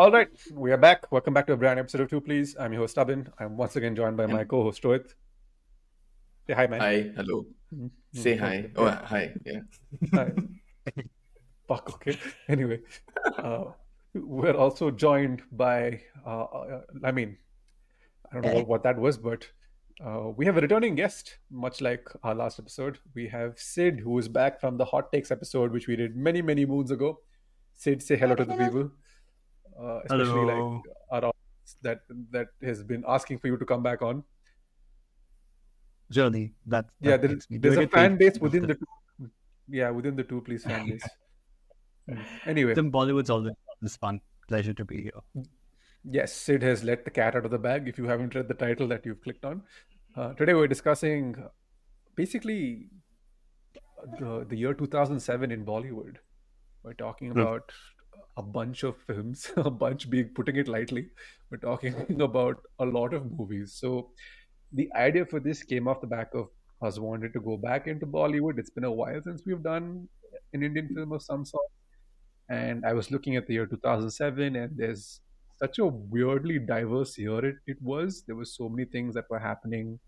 All right, we are back. Welcome back to a brand new episode of Two Please. I'm your host Abin. I'm once again joined by my And co-host Rohit. Say hi, man. hi, hello. Say hi. Okay. Oh, hi. Yeah. Hi. Fuck. Okay. Anyway, uh, we're also joined by. I don't know what that was, but we have a returning guest, much like our last episode. We have Sid, who is back from the hot takes episode, which we did many, many moons ago. Sid, say hello to the people, especially like Hello. our audience that has been asking for you to come back on. Journey. That Yeah, that makes me there's doing a it paid fan base of within the the two. Yeah, within the Two Please fan base. Anyway, the Bollywood's always this fun. Pleasure to be here. yes, Sid has let the cat out of the bag. If you haven't read the title that you've clicked on, today we're discussing basically the year 2007 in Bollywood. We're talking True. about a bunch of films, a bunch being putting it lightly. We're talking about a lot of movies. So the idea for this came off the back of us wanted to go back into Bollywood. It's been a while since we've done an Indian film of some sort. And I was looking at the year 2007, and there's such a weirdly diverse year it was. There were so many things that were happening,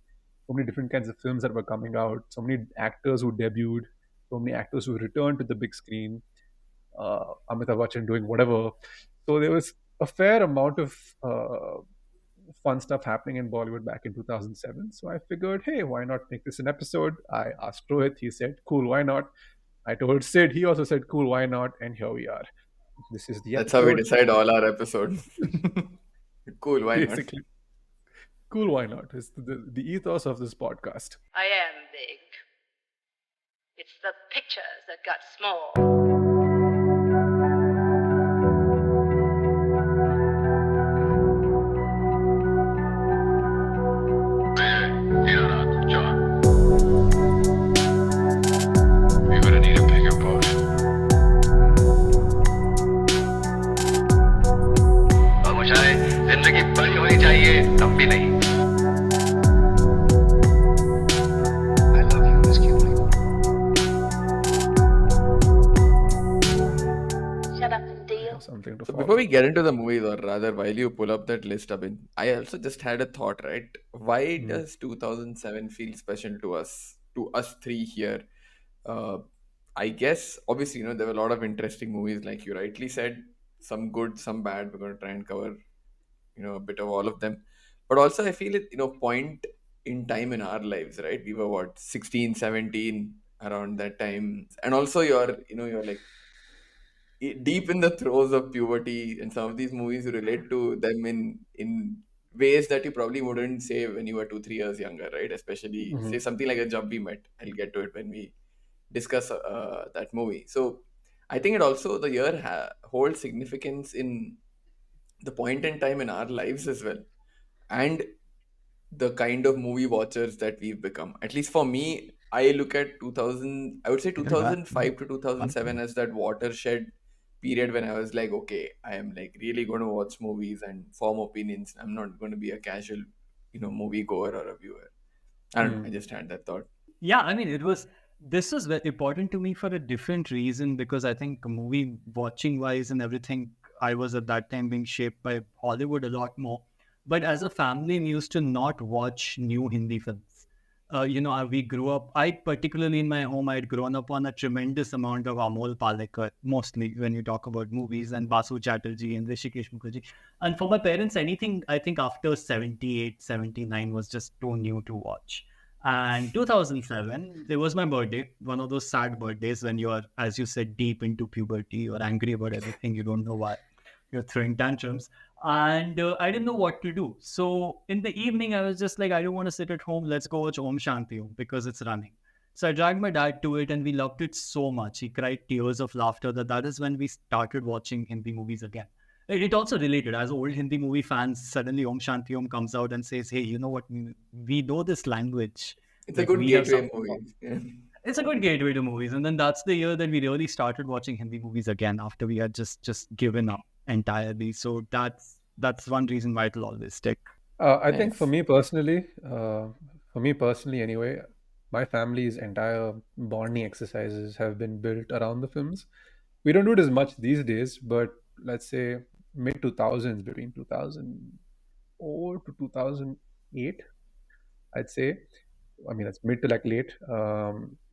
so many different kinds of films that were coming out, so many actors who debuted, so many actors who returned to the big screen, Amitabh Bachchan doing whatever. So there was a fair amount of fun stuff happening in Bollywood back in 2007. So I figured, hey, why not make this an episode? I asked Rohit, he said, cool, why not? I told Sid, he also said, cool, why not? And here we are. This is the That's how we episode. decide all our episodes. Cool, why not? Basically, cool, why not? It's the ethos of this podcast. I am big. It's the pictures that got small. You're gonna need a bigger boat. और मुझे जिंदगी बड़ी होनी चाहिए तब भी नहीं I love you, Miss Cutie. Shut up and deal. Something to So follow. before we get into the movies, or rather, while you pull up that list, Abin, I also just had a thought, right? Why does 2007 feel special to us three here? Uh, I guess, obviously, there were a lot of interesting movies, like you rightly said, some good, some bad. We're going to try and cover, a bit of all of them. But also, I feel it, point in time in our lives, right? We were what, 16, 17 around that time. And also, you're like deep in the throes of puberty, and some of these movies you relate to them in ways that you probably wouldn't say when you were 2 3 years younger, right? Especially Mhm. say something like a Jab We Met. I'll get to it when we discuss that movie. So I think it also the year holds significance in the point in time in our lives as well, and the kind of movie watchers that we've become. At least for me, I look at 2000, I would say Yeah, that 2005 to 2007 as that watershed period when I was like, okay, I am like really going to watch movies and form opinions. I'm not going to be a casual, movie goer or a viewer. I don't know. I Mm. just had that thought. Yeah, I mean, this was very important to me for a different reason because I think movie watching wise and everything, I was at that time being shaped by Hollywood a lot more. But as a family, we used to not watch new Hindi films. We grew up, I particularly in my home, I had grown up on a tremendous amount of Amol Palekar, mostly when you talk about movies, and Basu Chatterjee and Rishikesh Mukherjee. And for my parents, anything I think after 78, 79 was just too new to watch. And 2007, it was my birthday, one of those sad birthdays when you are, as you said, deep into puberty, you're angry about everything, you don't know why, you're throwing tantrums. And I didn't know what to do. So in the evening, I was just like, I don't want to sit at home. Let's go watch Om Shanti Om because it's running. So I dragged my dad to it and we loved it so much. He cried tears of laughter that is when we started watching Hindi movies again. It also related as old Hindi movie fans. Suddenly, Om Shanti Om comes out and says, "Hey, you know what? We know this language. It's a Like good we have gateway something." movie. Yeah. It's a good gateway to movies, and then that's the year that we really started watching Hindi movies again after we had just given up entirely. So that's one reason why it'll always stick. I think Nice. for me personally anyway, my family's entire bonding exercises have been built around the films. We don't do it as much these days, but let's say mid 2000s, between 2004 to 2008, I'd say. I mean, that's mid to like late.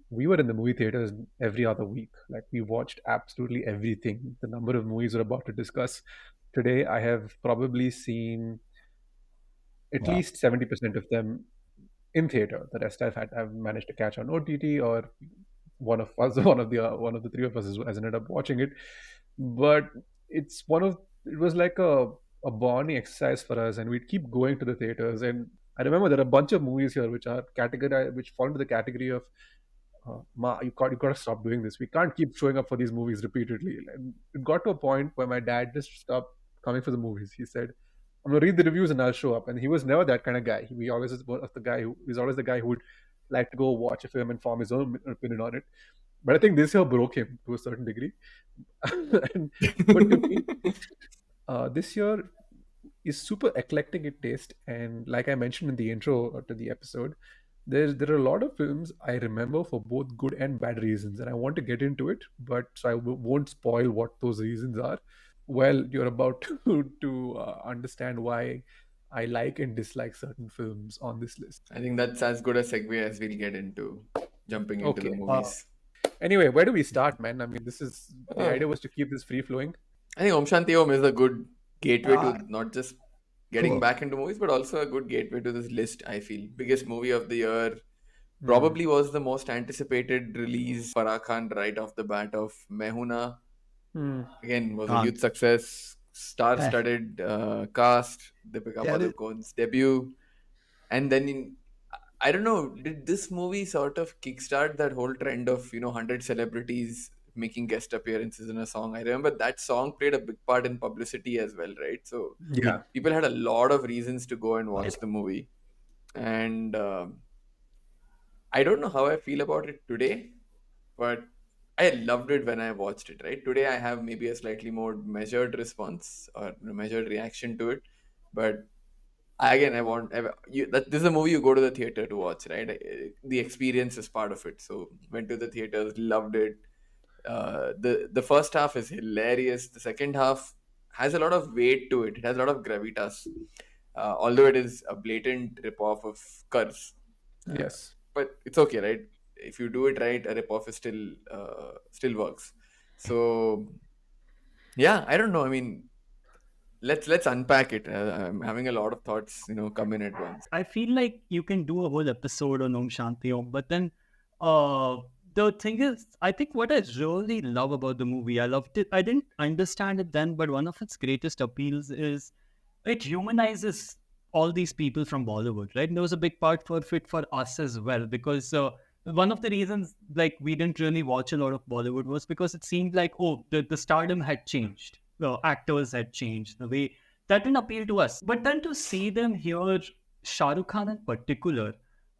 We were in the movie theaters every other week. Like we watched absolutely everything. The number of movies we're about to discuss today, I have probably seen at Wow. least 70% of them in theater. The rest I've managed to catch on OTT, or one of us, one of the three of us has ended up watching it. But it was like a bonding exercise for us, and we'd keep going to the theaters. And I remember there are a bunch of movies here which fall into the category of Ma, you got to stop doing this. We can't keep showing up for these movies repeatedly. And it got to a point where my dad just stopped coming for the movies. He said, "I'm gonna read the reviews and I'll show up." And he was never that kind of guy. He always is one of the guy who he's always the guy who would like to go watch a film and form his own opinion on it. But I think this year broke him to a certain degree. and, but to me, this year is super eclectic in taste, and like I mentioned in the intro to the episode, there are a lot of films I remember for both good and bad reasons, and I want to get into it, but so I won't spoil what those reasons are. Well, you're about to understand why I like and dislike certain films on this list. I think that's as good a segue as we'll get into jumping into the Okay. movies. Anyway, where do we start, man? I mean, the Uh, idea was to keep this free flowing. I think Om Shanti Om is a good gateway to Ah, not just getting back into movies, but also a good gateway to this list. I feel biggest movie of the year hmm, probably was the most anticipated release. Farah Khan right off the bat of Mehuna hmm. again was a Can't. huge success, Eh. star-studded cast, Deepika Yeah, Padukone's debut, and then I don't know, did this movie sort of kickstart that whole trend of 100 celebrities making guest appearances in a song? I remember that song played a big part in publicity as well, right? So Yeah. people had a lot of reasons to go and it, watch the movie, and I don't know how I feel about it today, but I loved it when I watched it. Right today, I have maybe a slightly more measured response or a measured reaction to it, but again, this is a movie you go to the theater to watch, right? The experience is part of it. So went to the theaters, loved it. The first half is hilarious. The second half has a lot of weight to it. It has a lot of gravitas, although it is a blatant rip-off of Curse. Yes. But it's okay, right? If you do it right, a rip-off is still works. So yeah, I don't know. I mean, let's unpack it. I'm having a lot of thoughts, come in at once. I feel like you can do a whole episode on Om Shanti Om, but then uh, the thing is, I think what I really love about the movie, I loved it. I didn't understand it then, but one of its greatest appeals is it humanizes all these people from Bollywood, right? And there was a big part for it for us as well, because one of the reasons like we didn't really watch a lot of Bollywood was because it seemed like, oh, the stardom had changed, the actors had changed, the way that didn't appeal to us. But then to see them here, Shah Rukh Khan in particular,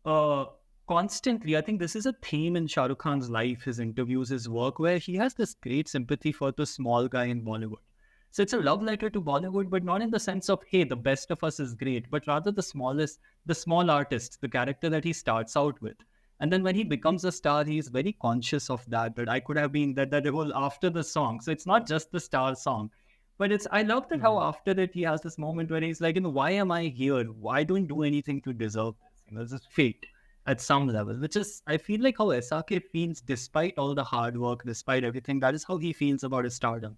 uh, constantly, I think this is a theme in Shah Rukh Khan's life, his interviews, his work, where he has this great sympathy for the small guy in Bollywood. So it's a love letter to Bollywood, but not in the sense of, hey, the best of us is great, but rather the small artist, the character that he starts out with. And then when he becomes a star, he is very conscious of that I could have been that whole after the song. So it's not just the star song. But I love that how Hmm. after it he has this moment where he's like, why am I here? Why don't do anything to deserve this? This is fate at some level, which is I feel like how SRK feels despite all the hard work, despite everything. That is how he feels about his stardom.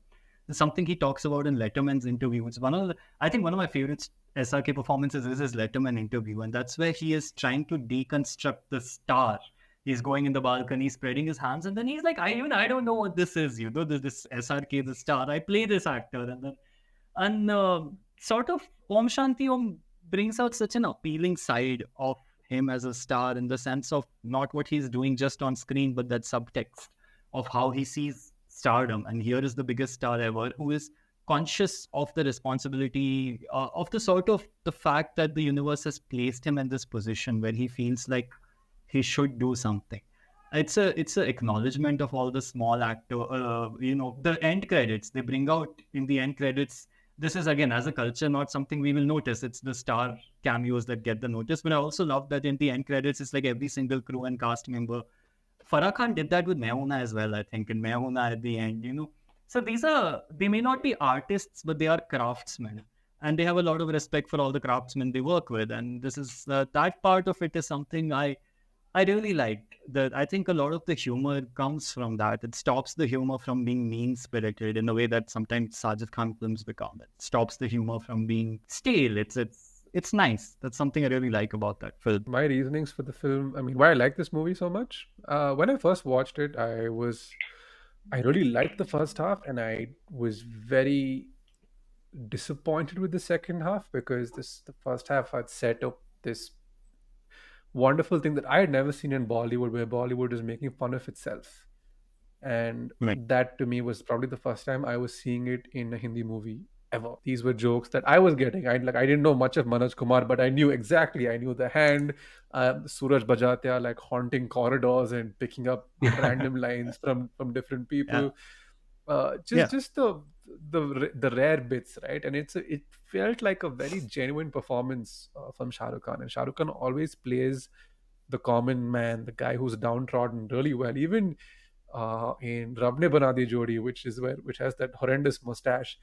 It's something he talks about in Letterman's interview. It's I think one of my favorite SRK performances is his Letterman interview, and that's where he is trying to deconstruct the star. He's going in the balcony, spreading his hands, and then he's like, I don't know what this is. This SRK, the star. I play this actor, and sort of Om Shanti Om brings out such an appealing side of him as a star in the sense of not what he's doing just on screen, but that subtext of how he sees stardom. And here is the biggest star ever who is conscious of the responsibility of the sort of the fact that the universe has placed him in this position where he feels like he should do something. It's a acknowledgement of all the small actor. The end credits they bring out in the end credits. This is again as a culture not something we will notice. It's the star cameos that get the notice. But I also love that in the end credits, it's like every single crew and cast member. Farah Khan did that with Mehuna as well, I think, in Mehuna at the end, So they may not be artists, but they are craftsmen. And they have a lot of respect for all the craftsmen they work with. And this is that part of it is something I really like. That I think a lot of the humor comes from that. It stops the humor from being mean spirited in a way that sometimes Sajid Khan films become. It stops the humor from being stale. It's nice. That's something I really like about that film. My reasonings for the film, I mean, why I like this movie so much. When I first watched it, I really liked the first half, and I was very disappointed with the second half because the first half had set up this wonderful thing that I had never seen in Bollywood, where Bollywood is making fun of itself. And Right. that to me was probably the first time I was seeing it in a Hindi movie ever. These were jokes that I was getting. I didn't know much of Manoj Kumar, but I knew exactly. I knew the hand, Suraj Bajatya like haunting corridors and picking up random lines from different Yeah. people. Yeah. Just the rare bits, right? And it felt like a very genuine performance from Shah Rukh Khan. And Shah Rukh Khan always plays the common man, the guy who's downtrodden really well. Even in Rab Ne Bana Di Jodi, which has that horrendous mustache,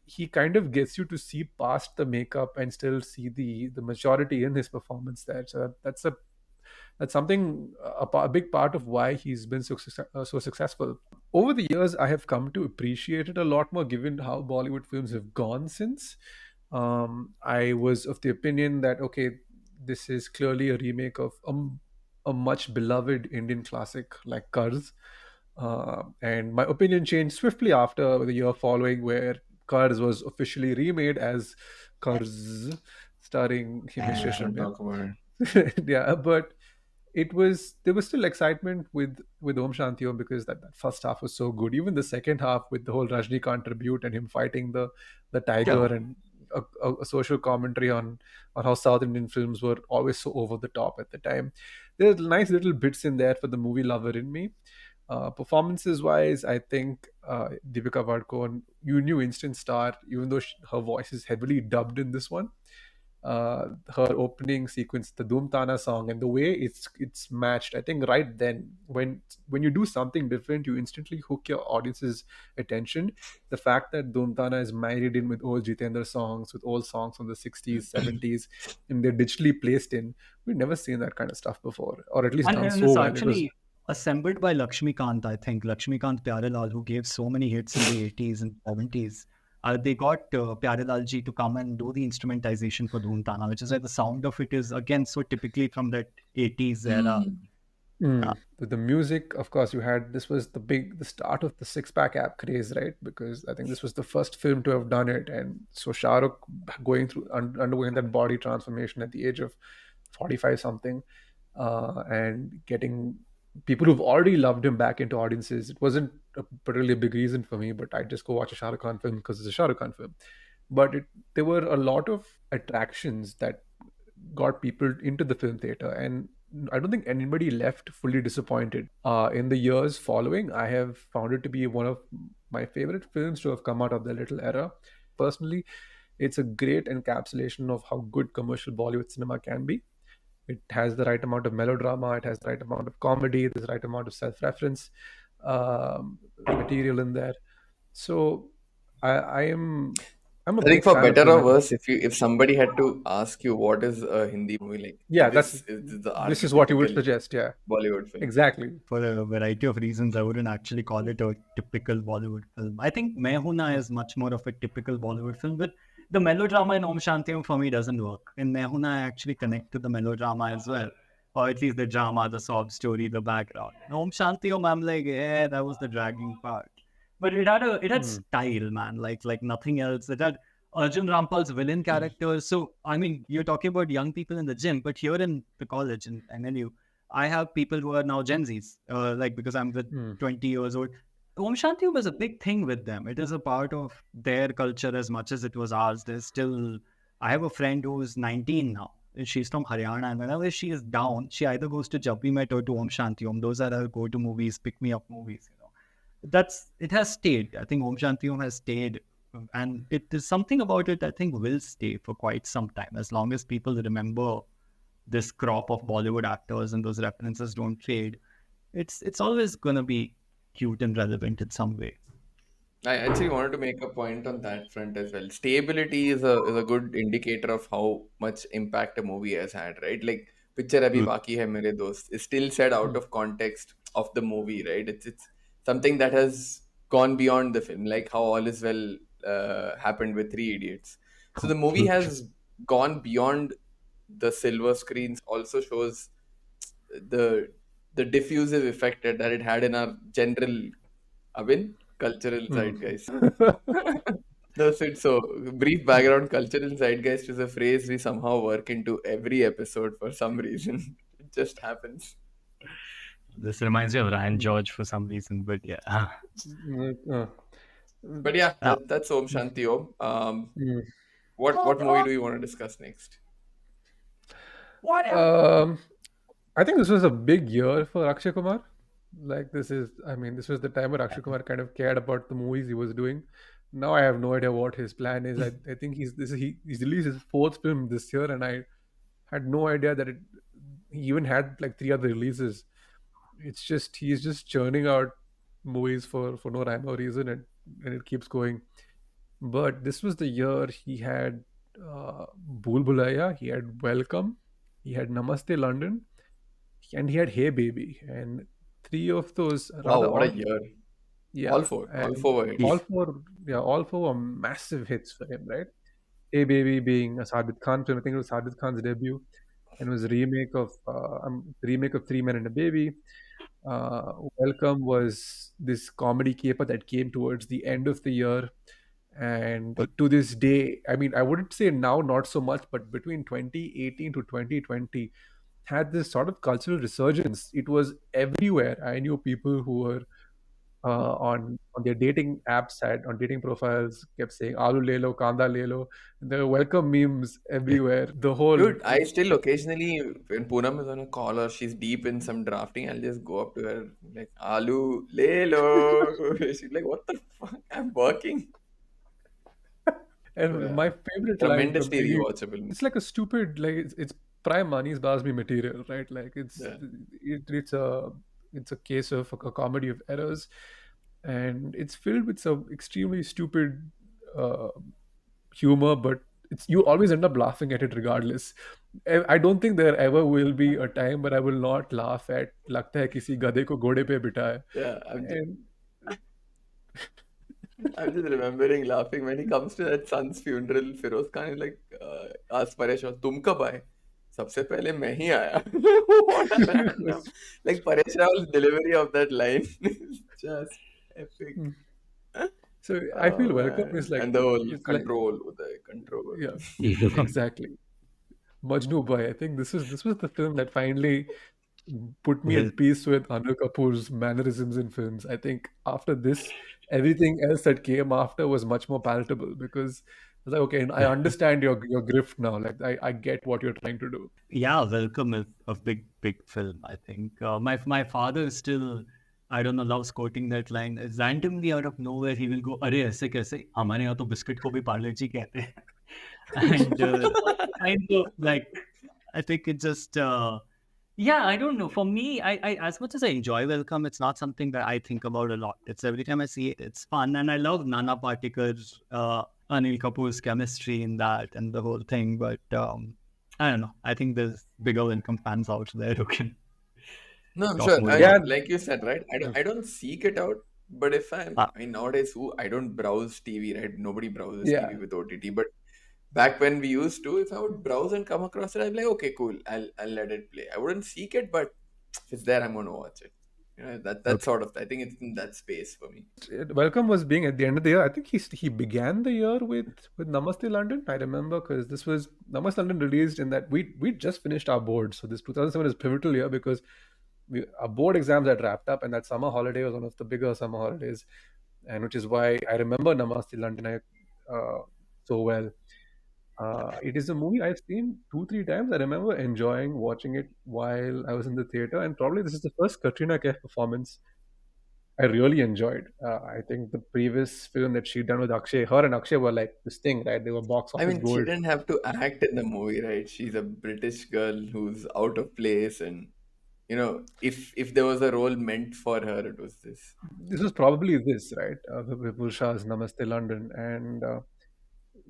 he kind of gets you to see past the makeup and still see the maturity in his performance there. So that's something a big part of why he's been so successful. Over the years, I have come to appreciate it a lot more, given how Bollywood films have gone since. I was of the opinion that okay, this is clearly a remake of a much beloved Indian classic like Karz. And my opinion changed swiftly after the year following, where Karz was officially remade as Karz, starring Himesh Let's not Reshammiya. talk about it. Yeah, but there was still excitement with Om Shanti Om because that first half was so good. Even the second half with the whole Rajnikant tribute and him fighting the tiger, Yeah. and a social commentary on how South Indian films were always so over the top at the time. There's nice little bits in there for the movie lover in me. Performances wise, I think Deepika Padukone, you knew instant star, even though her voice is heavily dubbed in this one. Her opening sequence, the Doom Tana song, and the way it's matched, I think right then, when you do something different, you instantly hook your audience's attention. The fact that Doom Tana is married in with old Jitendra songs, with old songs from the 60s, 70s, and they're digitally placed in, we've never seen that kind of stuff before, or at least done And so it's well. It was actually assembled by Lakshmi Kant, I think. Lakshmi Kant Pyarelal, who gave so many hits in the 80s and 70s. They got Pyarelal ji to come and do the instrumentalization for Dhoom Tana, which is why the sound of it is, again, so typically from that 80s era. Yeah. With the music, of course, you had this was the start of the six pack app craze, right? Because I think this was the first film to have done it, and so Shah Rukh undergoing that body transformation at the age of 45 something, and getting people who've already loved him back into audiences. It wasn't a particularly big reason for me, but I just go watch a Shah Rukh Khan film because it's a Shah Rukh Khan film. But there were a lot of attractions that got people into the film theater, and I don't think anybody left fully disappointed. In the years following, I have found it to be one of my favorite films to have come out of the little era. Personally, it's a great encapsulation of how good commercial Bollywood cinema can be. It has the right amount of melodrama, it has the right amount of comedy, there's the right amount of self-reference material in there. So I'm a I think big for fan of better film. or worse, if somebody had to ask you what is a Hindi movie, like Yeah, this is the this is what you would archetypical suggest. Yeah, Bollywood film. exactly. For a variety of reasons, I wouldn't actually call it a typical Bollywood film. I think Main Hoon Na is much more of a typical Bollywood film, but the melodrama in Om Shanti Om for me doesn't work. In Main Hoon Na, I actually connect to the melodrama as well, or at least the drama, the sob story, the background. In Om Shanti Om, I'm like, yeah, that was the dragging part. But it had style, man, like nothing else. It had Arjun Rampal's villain character. So I mean, you're talking about young people in the gym, but here in the college and MNU, I have people who are now Gen Zs, like because I'm the 20 years old. Om Shanti Om is a big thing with them. It is a part of their culture as much as it was ours. There's still, I have a friend who's 19 now. She's from Haryana, and whenever she is down, she either goes to Jab We Met or to Om Shanti Om. Those are her go-to movies, pick me up movies. It has stayed. I think Om Shanti Om has stayed, and it is something about it. I think will stay for quite some time as long as people remember this crop of Bollywood actors and those references don't fade. It's always gonna be cute and relevant in some way. I actually wanted to make a point on that front as well. Stability is a good indicator of how much impact a movie has had, right? Like picture abhi Mm. baki hai mere dost is still said out Mm. of context of the movie, right? It's something that has gone beyond the film, like how All Is Well happened with Three Idiots. So the movie True. has gone beyond the silver screens. Also shows the the diffusive effect that it had in our general cultural Mm. zeitgeist. That's it. So, brief background cultural zeitgeist is a phrase we somehow work into every episode for some reason. It just happens. This reminds me of Ryan George for some reason, but yeah. Mm. But yeah, Uh, that's Om Shanti Om. Mm. What movie do you want to discuss next? Um, I think this was a big year for Akshay Kumar. Like this is, I mean, this was the time where Akshay Kumar kind of cared about the movies he was doing. Now I have no idea what his plan is. I think he's released his fourth film this year, and I had no idea that he even had like three other releases. It's just he's just churning out movies for no rhyme or reason, and it keeps going. But this was the year he had Bhool Bhulaiyaa, he had Welcome, he had Namaste London, and he had Hey Baby, and three of those Wow, rather what a odd, year! yeah, All and four were all hits. four, yeah, all four were massive hits for him, right? Hey Baby being a Sajid Khan film, I think it was Sajid Khan's debut, and it was a remake of Three Men and a Baby. Welcome was this comedy caper that came towards the end of the year, and but to this day, I mean, I wouldn't say now not so much, but between 2018 to 2020 had this sort of cultural resurgence. It was everywhere. I knew people who were on their dating apps, had on dating profiles, kept saying "Alu lelo, kanda lelo." There were welcome memes everywhere. The whole Dude, I still occasionally, when Poonam is on a call or she's deep in some drafting, I'll just go up to her like, Alu, Lelo. She's like, what the fuck? I'm working. So, and yeah, my favorite line from tremendously any, rewatchable. it's like a stupid, like it's prime money's Basmi material, right? Like Yeah. it's a case of a comedy of errors, and it's filled with some extremely stupid uh, humor, but it's you always end up laughing at it regardless. I don't think there ever will be a time where I will not laugh at लगता है किसी गधे को घोड़े पे बिठाए. Yeah, And I'm just remembering laughing when he comes to that son's funeral. Feroz Khan is like, asks Paresh, तुम कब आए? सबसे पहले मैं ही आया. What a random. Like Paresh Rawal's delivery of that line is just epic. so I Oh feel welcome man. is like And the whole it's like control with the control. yeah, exactly. Majnu Bhai. I think this was the film that finally put me well, at peace with Anil Kapoor's mannerisms in films. I think after this, everything else that came after was much more palatable because I was like, okay, I understand your grift now. Like I get what you're trying to do. yeah, Welcome is a big film. I think my father is still, I don't know, loves quoting that line. Randomly out of nowhere, he will go, "अरे ऐसे कैसे? हमारे यहाँ तो biscuit को भी पार्ले जी कहते हैं." And kind of like, I think it just yeah, I don't know. For me, I as much as I enjoy Welcome, it's not something that I think about a lot. It's every time I see it, it's fun, and I love Nana Patekar's, Anil Kapoor's chemistry in that and the whole thing. But I don't know. I think there's bigger Welcome fans out there who can No, I'm talk sure. more And about Yeah, it. like you said, right? I don't seek it out. But if Ah, I mean, nowadays, I don't browse TV, right? Nobody browses yeah. TV with OTT. But back when we used to, if I would browse and come across it, I'd be like, okay, cool. I'll let it play. I wouldn't seek it, but if it's there, I'm going to watch it. You know, that okay. sort of. I think it's in that space for me. Welcome was being at the end of the year. I think he began the year with Namaste London. I remember because this was Namaste London released in that we just finished our board, so this 2007 is pivotal year because our board exams had wrapped up, and that summer holiday was one of the bigger summer holidays, and which is why I remember Namaste London so well. It is a movie I've seen two, three times. I remember enjoying watching it while I was in the theater, and probably this is the first Katrina Kaif performance I really enjoyed. I think the previous film that she'd done with Akshay, her and Akshay were like this thing, right? They were box I office mean, she gold. didn't have to act in the movie, right? She's a British girl who's out of place and if there was a role meant for her, it was this. This was probably this, right? Vipul Shah's Namaste London, and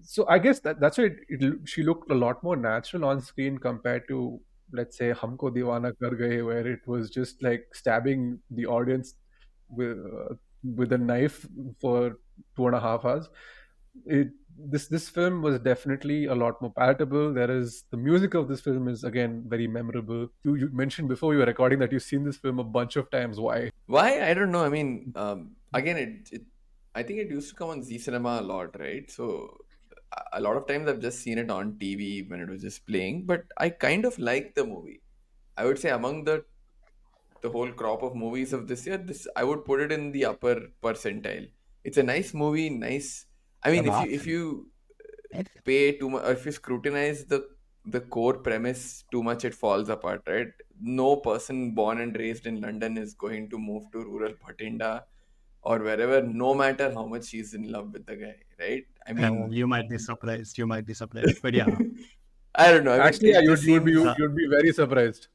so I guess that's why she looked a lot more natural on screen compared to, let's say, Humko Deewana Kar Gaye, where it was just like stabbing the audience with uh, with a knife for 2.5 hours. It this film was definitely a lot more palatable. There is the music of this film is again very memorable. You mentioned before you were recording that you've seen this film a bunch of times. Why? Why? I don't know. I mean, again, I think it used to come on Z Cinema a lot, right? So a lot of times I've just seen it on TV when it was just playing, but I kind of like the movie. I would say among the whole crop of movies of this year, this I would put it in the upper percentile. It's a nice movie, nice. I mean, if you pay too much, or if you scrutinize the core premise too much, it falls apart, right? No person born and raised in London is going to move to rural Bhatinda or wherever, no matter how much she's in love with the guy, right? I Well, mean, you might be surprised. You might be surprised. But yeah. I don't know. I mean, Actually, yeah, it just seems you'd be very surprised.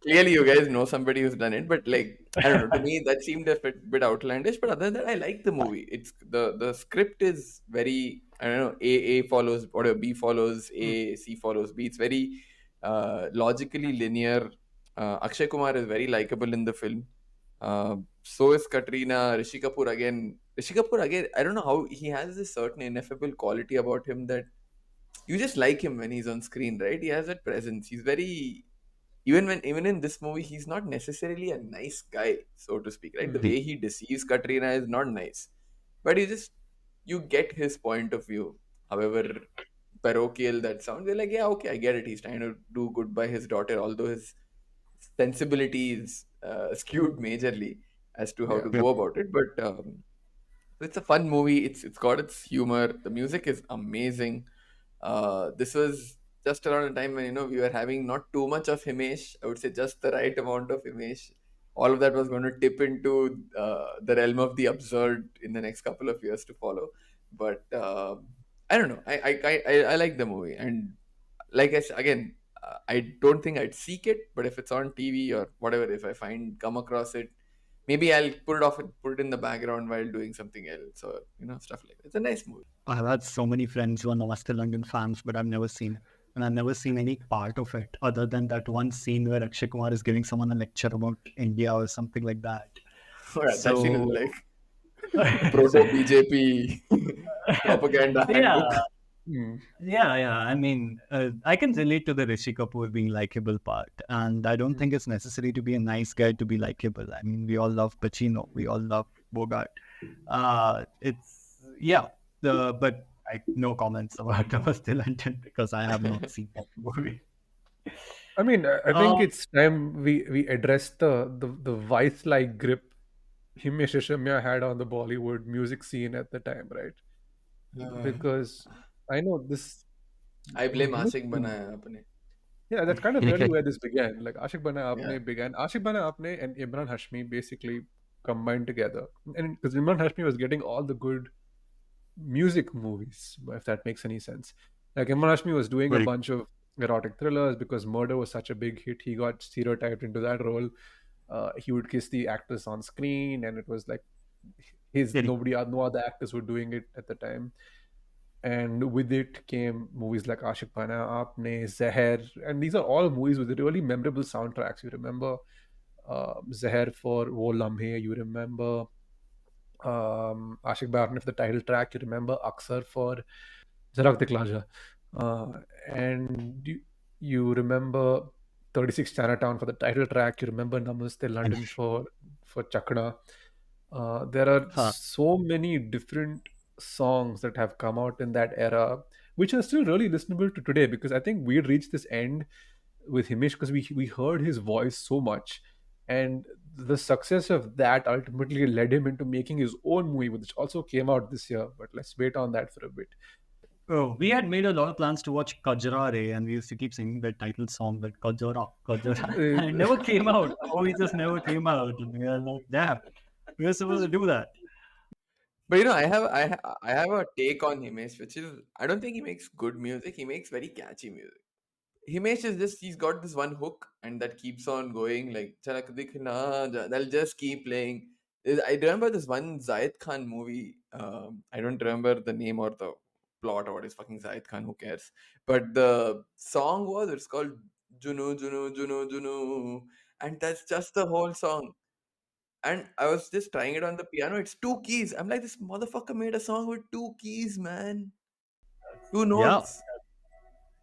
clearly you guys know somebody who's done it, but like I don't know. To me, that seemed a bit outlandish. But other than that, I like the movie. It's the script is very, I don't know. A follows or B follows A, C follows B. It's very logically linear. Akshay Kumar is very likable in the film. So is Katrina. Rishi Kapoor again. Rishi Kapoor again. I don't know how he has this certain ineffable quality about him that you just like him when he's on screen, right? He has that presence. He's very, even in this movie, he's not necessarily a nice guy, so to speak, right? The way he deceives Katrina is not nice, but you get his point of view, however parochial that sounds. You're like, yeah, okay, I get it. He's trying to do good by his daughter, although his sensibility is skewed majorly as to how Yeah. to go about it. But it's a fun movie. It's got its humor. The music is amazing. This was just around a time when we were having not too much of Himesh. I would say just the right amount of Himesh. All of that was going to tip into the realm of the absurd in the next couple of years to follow. But I don't know. I like the movie, and like I said again, I don't think I'd seek it. But if it's on TV or whatever, if I come across it, maybe I'll put it off and put it in the background while doing something else, or stuff like that. It's a nice movie. I've had so many friends who are Namaste London fans, but I've never seen it. And I've never seen any part of it other than that one scene where Akshay Kumar is giving someone a lecture about India or something like that. Alright, that scene is So, like proto BJP propaganda yeah, handbook. Hmm. yeah. I mean, I can relate to the Rishi Kapoor being likable part. And I don't think it's necessary to be a nice guy to be likable. I mean, we all love Pacino, we all love Bogart. Yeah, but no comments about Namaste London because I have not seen that movie. I mean, I think Um, it's time we address the vice-like grip Himesh Reshammiya had on the Bollywood music scene at the time, right? Because I know this. I blame Himesh, Ashik Banaya apne. yeah, that's kind of really where this began. Like Ashik Bana Yeah. Aapne began. Ashik Bana Aapne and Imran Hashmi basically combined together, and because Imran Hashmi was getting all the good music movies, if that makes any sense. Like Imran Hashmi was doing a Very bunch of erotic thrillers because Murder was such a big hit. He got stereotyped into that role. He would kiss the actress on screen, and it was like very no other actors were doing it at the time. And with it came movies like Ashik Pana, Aapne, Zahar, and these are all movies with really memorable soundtracks. You remember Zahar for Wo Lamhe, you remember Ashik Barne for the title track, you remember Aksar for Zarak Diklaja. And you remember 36 Chinatown for the title track, you remember Namaste London for Chakda. There are huh. so many different songs that have come out in that era, which are still really listenable to today because I think we had reached this end with Himesh because we heard his voice so much. And the success of that ultimately led him into making his own movie, which also came out this year. But let's wait on that for a bit. Oh, we had made a lot of plans to watch Kajra, and we used to keep singing that title song, that Kajra, and it never came out. The movie just never came out. And we were like, damn, we were supposed to do that. But I have a take on Himesh, which is I don't think he makes good music. He makes very catchy music. Himesh is just, he's got this one hook and that keeps on going, like "Chalak Dikhna Ja," they'll just keep playing. I remember this one Zayed Khan movie. I don't remember the name or the plot or what is fucking Zayed Khan. Who cares? But the song was, it's called Junu Junu Junu Junu, and that's just the whole song. And I was just trying it on the piano. It's two keys. I'm like, this motherfucker made a song with two keys, man. Two Yeah, notes.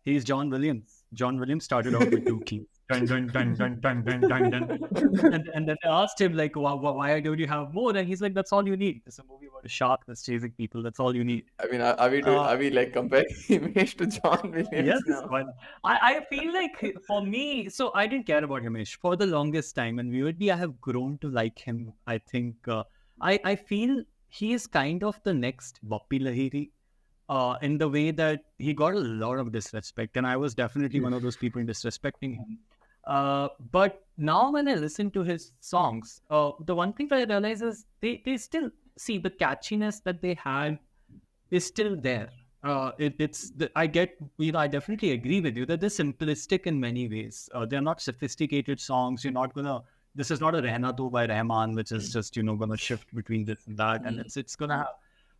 he's John Williams. John Williams started out with two keys. Dun, dun, dun, dun, dun, dun, dun, dun. And then they asked him, like, why don't you have more? And he's like, that's all you need. It's a movie about a shark that's chasing people. That's all you need. I mean, are we doing? Uh, Are we like comparing Himesh to John yes, Williams now? but I feel like for me, so I didn't care about Himesh for the longest time. And weirdly, I have grown to like him. I think I feel he is kind of the next Bappi Lahiri in the way that he got a lot of disrespect, and I was definitely one of those people disrespecting him. But now when I listen to his songs, the one thing that I realize is they still see the catchiness that they had is still there. I get, I definitely agree with you that they're simplistic in many ways. They're not sophisticated songs. You're not gonna. This is not a Rehna Tu by Rahman, which is just gonna shift between this and that, and it's gonna have.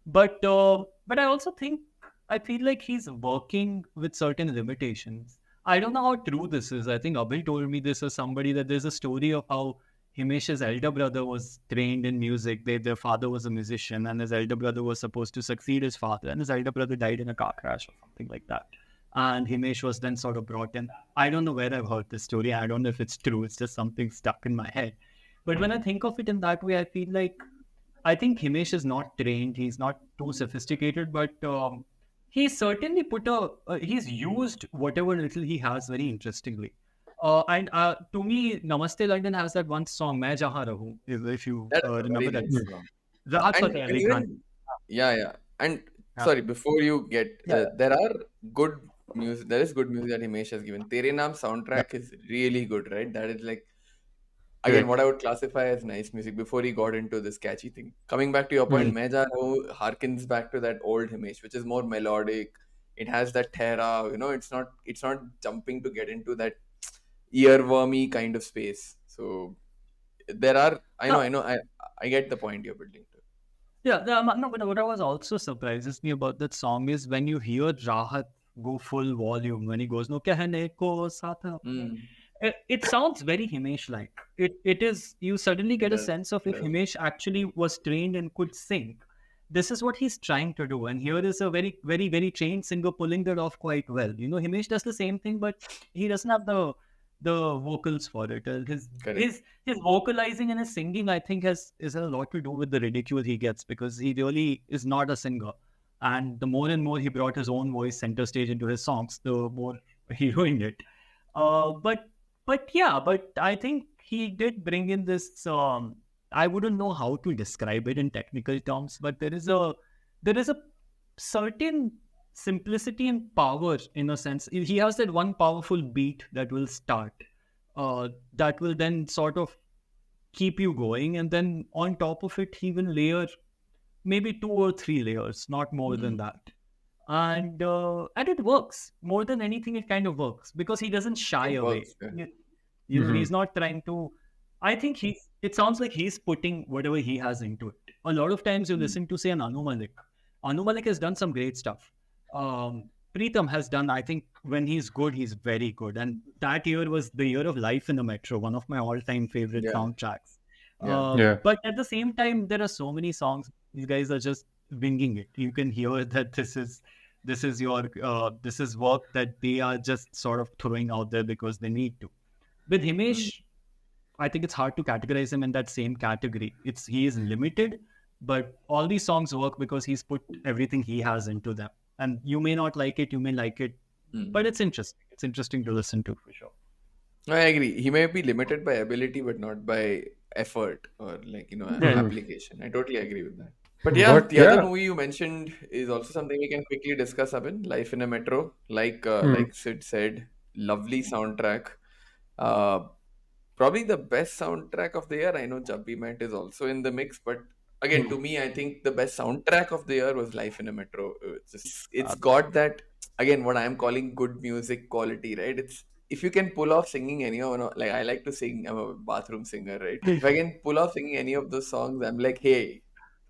But I also think I feel like he's working with certain limitations. I don't know how true this is. I think Abhay told me this as somebody that there's a story of how Himesh's elder brother was trained in music. Their father was a musician, and his elder brother was supposed to succeed his father, and his elder brother died in a car crash or something like that. And Himesh was then sort of brought in. I don't know where I've heard this story. I don't know if it's true. It's just something stuck in my head. But when I think of it in that way, I feel like I think Himesh is not trained. He's not too sophisticated, but he's certainly he's used whatever little he has very interestingly. And to me, Namaste London has that one song, Main Jahan Rahu, if you That's a very remember that. nice song. Rahat And Fateh and Ali Khan. even, yeah, yeah. And Yeah. sorry, before you get, Yeah. there are good music. There is good music that Himesh has given. Tere Naam soundtrack is really good, right? That is like, again, what Correct. I would classify as nice music before he got into this catchy thing. Coming back to your point, Mm. Meja harkens back to that old Himesh, which is more melodic. It has that thera, it's not jumping to get into that earwormy kind of space. So there are, No, I get the point you're building to. yeah, no, but what I was also surprises me about that song is when you hear Rahat go full volume, when he goes, no kehne ko saath hai apne." Mm, It sounds very Himesh like. It is, you suddenly it get a does. sense of It if does. Himesh actually was trained and could sing. This is what he's trying to do. And here is a very, very, very trained singer pulling that off quite well. Himesh does the same thing, but he doesn't have the vocals for it. His Correct. his vocalizing and his singing, I think, is a lot to do with the ridicule he gets because he really is not a singer. And the more and more he brought his own voice center stage into his songs, the more he ruined it. Uh, but but I think he did bring in this. I wouldn't know how to describe it in technical terms, but there is a certain simplicity and power in a sense. He has that one powerful beat that will start, that will then sort of keep you going, and then on top of it, he will layer maybe 2 or 3 layers, not more than Mm, that. And it works more than anything. It kind of works because he doesn't shy it away. works. Yeah. Mhm. He's not trying to. I think it sounds like he's putting whatever he has into it. A lot of times you Mm, listen to, say, an Anu Malik. Anu Malik has done some great stuff. Preetham has done, I think, when he's good, he's very good. And that year was the year of Life in the Metro, one of my all-time favorite yeah. soundtracks. Yeah. Yeah. But at the same time, there are so many songs. These guys are just winging it. You can hear that this is work that they are just sort of throwing out there because they need to. With Mm, Himesh, I think it's hard to categorize him in that same category. He is limited, but all these songs work because he's put everything he has into them. And you may not like it, you may like it, mm. but it's interesting. It's interesting to listen to for sure. I agree. He may be limited by ability, but not by effort or like, Yeah. Mhm. application. I totally agree with that. But yeah, But the other yeah. movie you mentioned is also something we can quickly discuss, Abin. Life in a Metro. Hmm. Like Sid said, lovely soundtrack. Uh, Probably the best soundtrack of the year. I know Jabbi Mat is also in the mix, but again, to me, I think the best soundtrack of the year was Life in a Metro. It's got that. again what I'm calling good music quality, right? It's if you can pull off singing any of, like I like to sing, I'm a bathroom singer, right? If I can pull off singing any of those songs, I'm like, hey,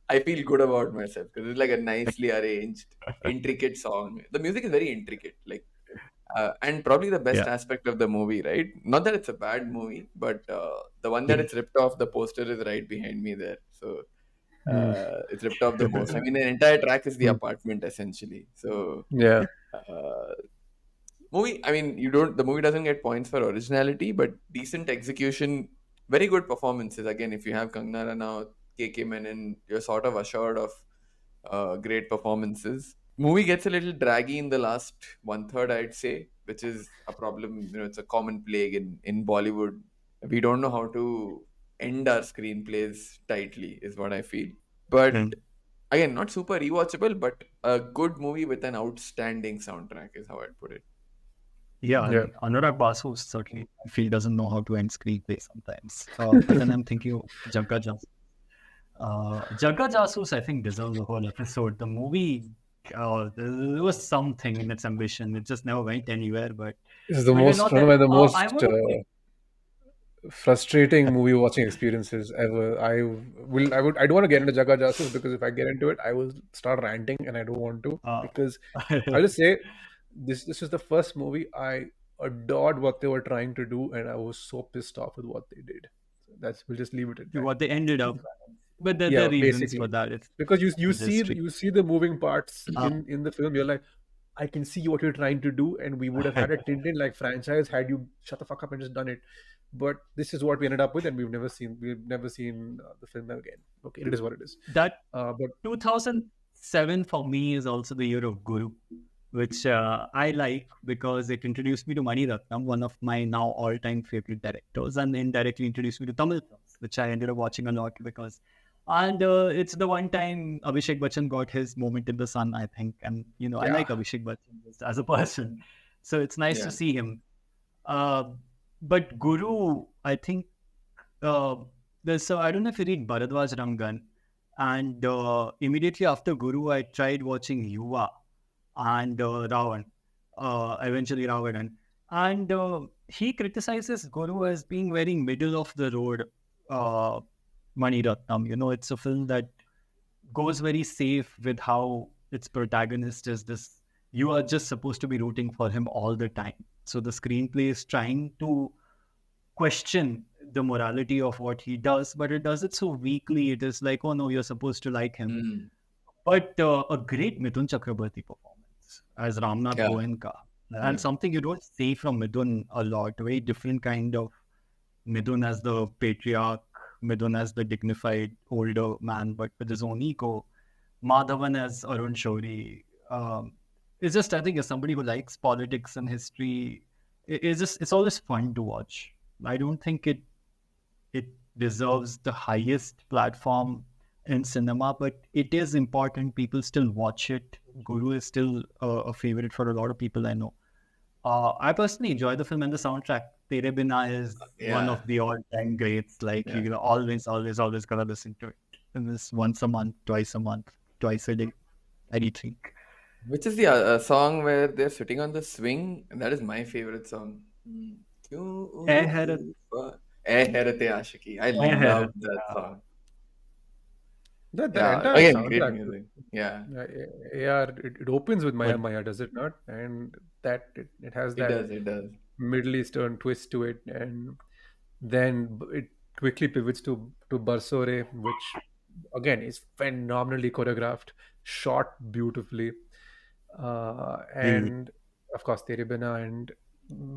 I feel good about myself because it's like a nicely arranged, intricate song. The music is very intricate, like, and probably the best Yeah. aspect of the movie, right? Not that it's a bad movie, but the one that it's ripped off, the poster is right behind me there. So Mm. it's ripped off the most. I mean, the entire track is the Mm. apartment essentially. So Yeah. uh, movie, I mean, you don't. The movie doesn't get points for originality, but decent execution, very good performances. Again, if you have Kangna Ranaut, KK Menon, you're sort of assured of great performances. Movie gets a little draggy in the last one third, I'd say, which is a problem. It's a common plague in Bollywood. We don't know how to end our screenplays tightly, is what I feel. But Mm. again, not super rewatchable, but a good movie with an outstanding soundtrack is how I'd put it. Yeah, Yeah. and Anurag Basu certainly I feel doesn't know how to end screenplay sometimes. But then I'm thinking of Jagga Jasus. Jagga Jasus, I think, deserves a whole episode. The movie, there was something in its ambition. It just never went anywhere. This is the But we're most not one there. of the I most want to say, frustrating movie watching experiences ever. I don't want to get into Jaga Jasus because if I get into it, I will start ranting, and I don't want to uh, because I'll just say this is the first movie I adored what they were trying to do, and I was so pissed off with what they did. So we'll just leave it at that. what they ended up. But there Yeah, are reasons for basically, that. It's because you see history. you see the moving parts Uh, in the film. You're like, I can see what you're trying to do, and we would have had a Tintin like franchise had you shut the fuck up and just done it. But this is what we ended up with, and we've never seen the film again. Okay, it is what it is. that But 2007 for me is also the year of Guru, which I like because it introduced me to Mani Ratnam, one of my now all-time favorite directors, and indirectly introduced me to Tamil films, which I ended up watching a lot because, and it's the one time Abhishek Bachchan got his moment in the sun, I think, and I yeah, like Abhishek Bachchan just as a person, so it's nice to Yeah. see him. Uh, but Guru, I think uh, I don't know if you read Bharadwaj Rangan, and immediately after Guru, I tried watching Yuva and Ravan, eventually Ravanan. And he criticizes Guru as being very middle of the road Mani Ratnam. It's a film that goes very safe with how its protagonist is this. You are just supposed to be rooting for him all the time. So the screenplay is trying to question the morality of what he does, but it does it so weakly. It is like, oh no, you're supposed to like him. Mm. But a great Mithun Chakrabarti performance as Ramnath Yeah. Goenka. And Yeah. something you don't see from Mithun a lot, a very different kind of Mithun as the patriarch, Mithun as the dignified older man, but with his own ego. Madhavan as Arun Shourie. It's just, I think, as somebody who likes politics and history, it's always fun to watch. I don't think it deserves the highest platform in cinema, but it is important. People still watch it. Guru is still a favorite for a lot of people I know. I personally enjoy the film and the soundtrack. Tere Bina is one Yeah. of the all-time greats. Like Yeah. you always gonna listen to it. And this once a month, twice a month, twice a day. I think. Which is the song where they're sitting on the swing, and that is my favorite song. क्यों Eh, उस Hairat, तूफान- Eh Hairate Aashiki. I eh, love Hairat. that song. that Yeah, entire again, great soundtrack, music. Yeah, yeah, it opens with Maya But Maya, does it not? And it has it that does. It does. Middle Eastern twist to it, and then it quickly pivots to Barsore, which again is phenomenally choreographed, shot beautifully, the and of course Tere Bina and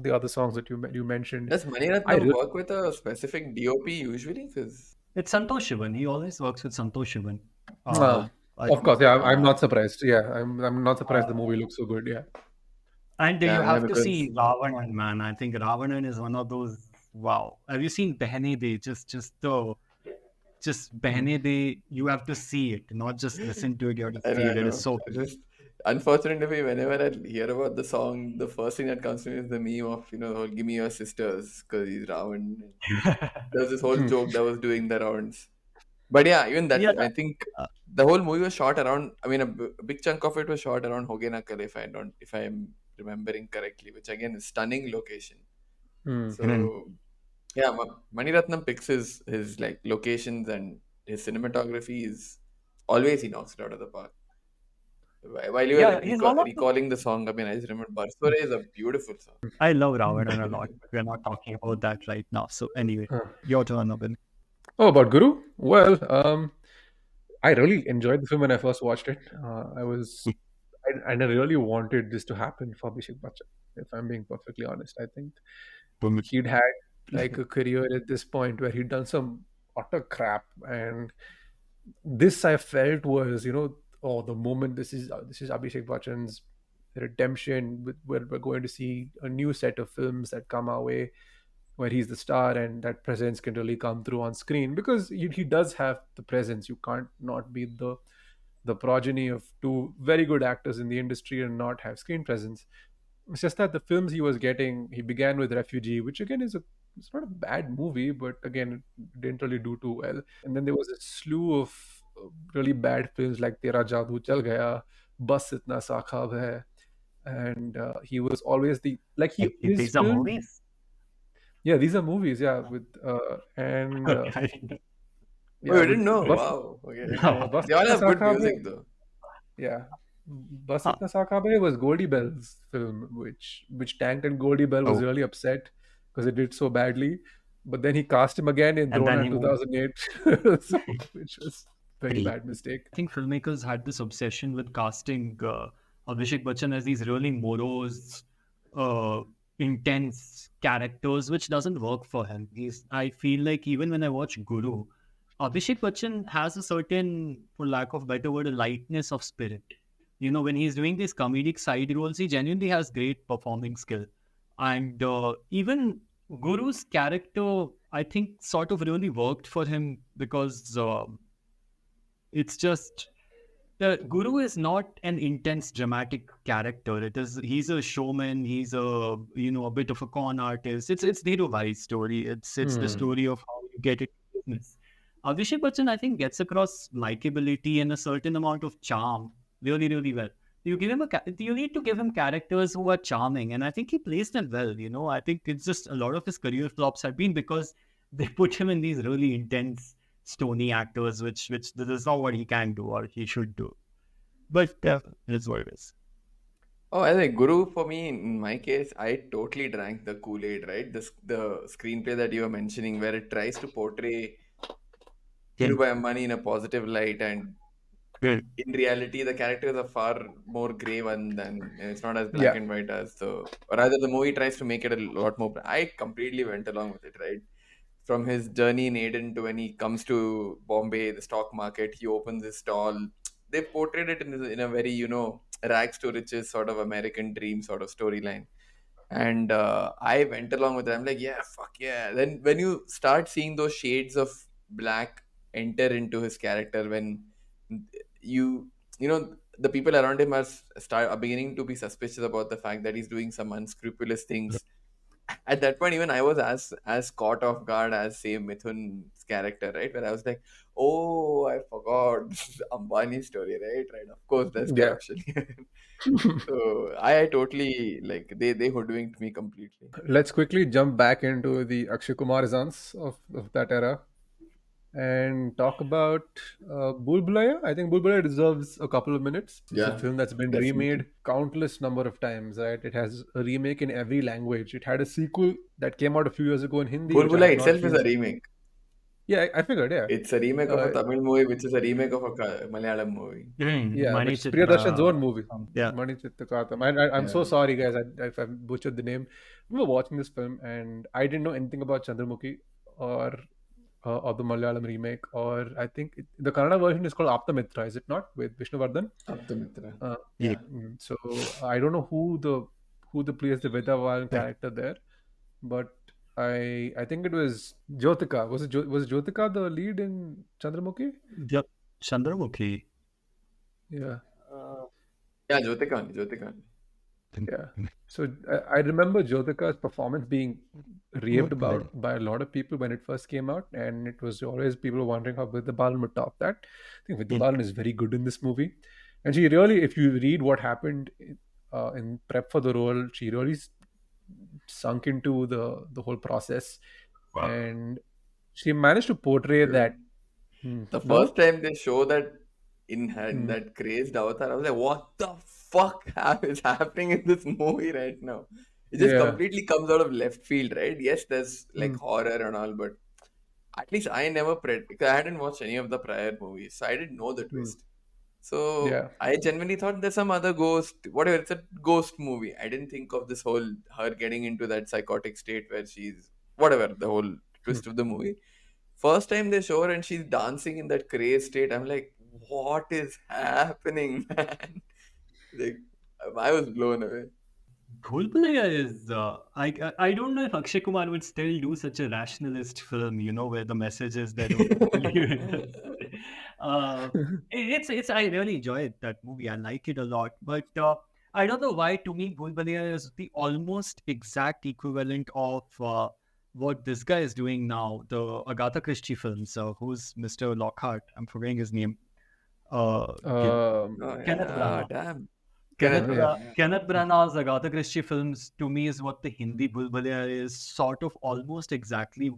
the other songs that you mentioned. Does Mani I Ratnam re- work with a specific DOP usually? Because it's Santosh Shivan. He always works with Santosh Shivan. uh, I of think. course, yeah, I'm not surprised. Yeah, I'm not surprised the Uh, movie looks so good. Yeah, And you yeah, have to see because Ravanan, man. I think Ravanan is one of those. Wow, have you seen Behne De? Just Mm. Behne De. You have to see it, not just listen to it. You have to I see know, I it. It is know. so I good. just unfortunately, whenever I hear about the song, the first thing that comes to me is the meme of the whole "Give me your sisters" because he's Ravan. There was this whole Hmm. joke that was doing the rounds. But yeah, even that, Yeah. I think the whole movie was shot around. I mean, a big chunk of it was shot around Hogenakal, if I am remembering correctly, which again is stunning location. Hmm. Mhm. So yeah, Maniratnam picks his like locations, and his cinematography is always he knocks it out of the park. While you were Yeah, he's one of the. recalling the song, I mean, I just remember Barsore is a beautiful song. I love Ravanan a lot, but we're not talking about that right now. So anyway, Huh. your turn, Abhin. Oh, about Guru? Well, I really enjoyed the film when I first watched it. And I really wanted this to happen for Abhishek Bachchan. If I'm being perfectly honest, I think he'd had like a career at this point where he'd done some utter crap, and this I felt was, oh, the moment this is Abhishek Bachchan's redemption. We're going to see a new set of films that come our way where he's the star and that presence can really come through on screen because he does have the presence. You can't not be the progeny of two very good actors in the industry and not have screen presence. It's just that the films he was getting, he began with Refugee, which again it's not a bad movie, but again, it didn't really do too well. And then there was a slew of really bad films like Tera Jadoo Chal Gaya, Bas Itna Sa Khab Hai, and he was always the like his These are film. movies. Yeah, these are movies. Yeah, with and Okay. Oh, yeah, you with didn't know? Bas Wow. Okay. yeah, Bas They all Itna have Sa good Khab Hai. music though. Yeah, Bas Huh. Itna Sa Khab Hai was Goldie Bell's film, which tanked, and Goldie Bell was Oh, really upset because it did so badly. But then he cast him again in and then Drona he in moved. 2008, so which was very I bad mistake. think filmmakers had this obsession with casting Abhishek Bachchan as these really morose, uh, intense characters, which doesn't work for him. I feel like even when I watch Guru, Abhishek Bachchan has a certain, for lack of better word, a lightness of spirit. When he's doing these comedic side roles, he genuinely has great performing skill. And even Guru's character, I think, sort of really worked for him because it's just the Guru is not an intense dramatic character. He's a showman. He's a bit of a con artist. It's Dhirubhai's story. It's the Hmm. story of how you get into business. Abhishek Bachchan, I think, gets across likability and a certain amount of charm really, really well. You need to give him characters who are charming, and I think he plays them well. I think it's just a lot of his career flops have been because they put him in these really intense stony actors, which this is not what he can do or he should do. But it is what it is. Oh, I think Guru for me, in my case, I totally drank the Kool-Aid, right? The screenplay that you were mentioning, where it tries to portray Yeah, Dhirubhai Ambani in a positive light, and good. in reality, the characters are far more grey one than it's not as black Yeah, and white as the. Or rather, the movie tries to make it a lot more. I completely went along with it, right? From his journey in Aden to when he comes to Bombay, the stock market, he opens his stall. They portrayed it in a very, rags to riches sort of American dream sort of storyline. And I went along with it. I'm like, yeah, fuck yeah. Then when you start seeing those shades of black enter into his character, when you, the people around him are beginning to be suspicious about the fact that he's doing some unscrupulous things. At that point, even I was as caught off guard as say Mithun's character, right? Where I was like, "Oh, I forgot this is Ambani's story, right? Right? Of course, there's yeah. corruption here." So I totally like they hoodwinked me completely. Let's quickly jump back into the Akshay Kumar of that era and talk about Bhool Bhulaiyaa. I think Bhool Bhulaiyaa deserves a couple of minutes. It's a Yeah, film that's been remade definitely. countless number of times, right? It has a remake in every language. It had a sequel that came out a few years ago in Hindi, Bhool which I have Bhulaiyaa not itself is seen. a remake. Yeah, I figured, yeah. It's a remake of a Uh, Tamil movie, which is a remake of a Malayalam movie. yeah, Mani which is Priyadarshan's Chitra. own movie. Yeah. Mani Chittakatham. I'm Yeah, so sorry, guys, if I butchered the name. We were watching this film and I didn't know anything about Chandramukhi or or the Malayalam remake, or I think the Kannada version is called Aptamitra, is it not, with Vishnuvardhan? Aptamitra. Yeah. Yeah. So I don't know who the plays the Vedavan Right. character there, but I think it was Jyotika. Was Jyotika the lead in Chandramukhi? Yep. Chandramukhi. Yeah. Yeah, Jyotika only. Jyotika only. Yeah. So I remember Jyothika's performance being raved Well, about by a lot of people when it first came out, and it was always people were wondering how Vidya Balan would top that. I think Vidya mm, Balan is very good in this movie, and she really, if you read what happened in prep for the role, she really sunk into the whole process, and she managed to portray Dude, that. the No. first time they show that in Hmm. that crazed avatar, I was like, what the fuck is happening in this movie right now? It just Yeah. completely comes out of left field, right? Yes, there's like Hmm. horror and all, but at least I never because I hadn't watched any of the prior movies, so I didn't know the Hmm. twist. So Yeah. I genuinely thought there's some other ghost, whatever. It's a ghost movie. I didn't think of this whole her getting into that psychotic state where she's whatever the whole Hmm. twist of the movie. First time they show her and she's dancing in that crazy state, I'm like, what is happening, man? Like, I was blown away. Bhool Bhulaiyaa is, I don't know if Akshay Kumar would still do such a rationalist film, where the message is that, okay, believe it. uh, I really enjoy that movie. I like it a lot. But I don't know why, to me, Bhool Bhulaiyaa is the almost exact equivalent of what this guy is doing now, the Agatha Christie films. Who's Mr. Lockhart? I'm forgetting his name. Uh, Gil- Oh Kenneth yeah, Branagh. damn. Kenneth Kenneth, Yeah. Branagh. Bra- Kenneth Branagh's Agatha Christie films, to me, is what the Hindi Bulbulaya is, sort of almost exactly.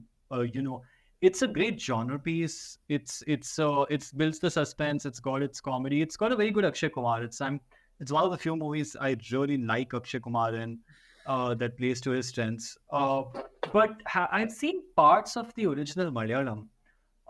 It's a great genre piece. It's builds the suspense. It's got its comedy. It's got a very good Akshay Kumar. It's one of the few movies I really like Akshay Kumar in, that plays to his strengths. But I've seen parts of the original Malayalam.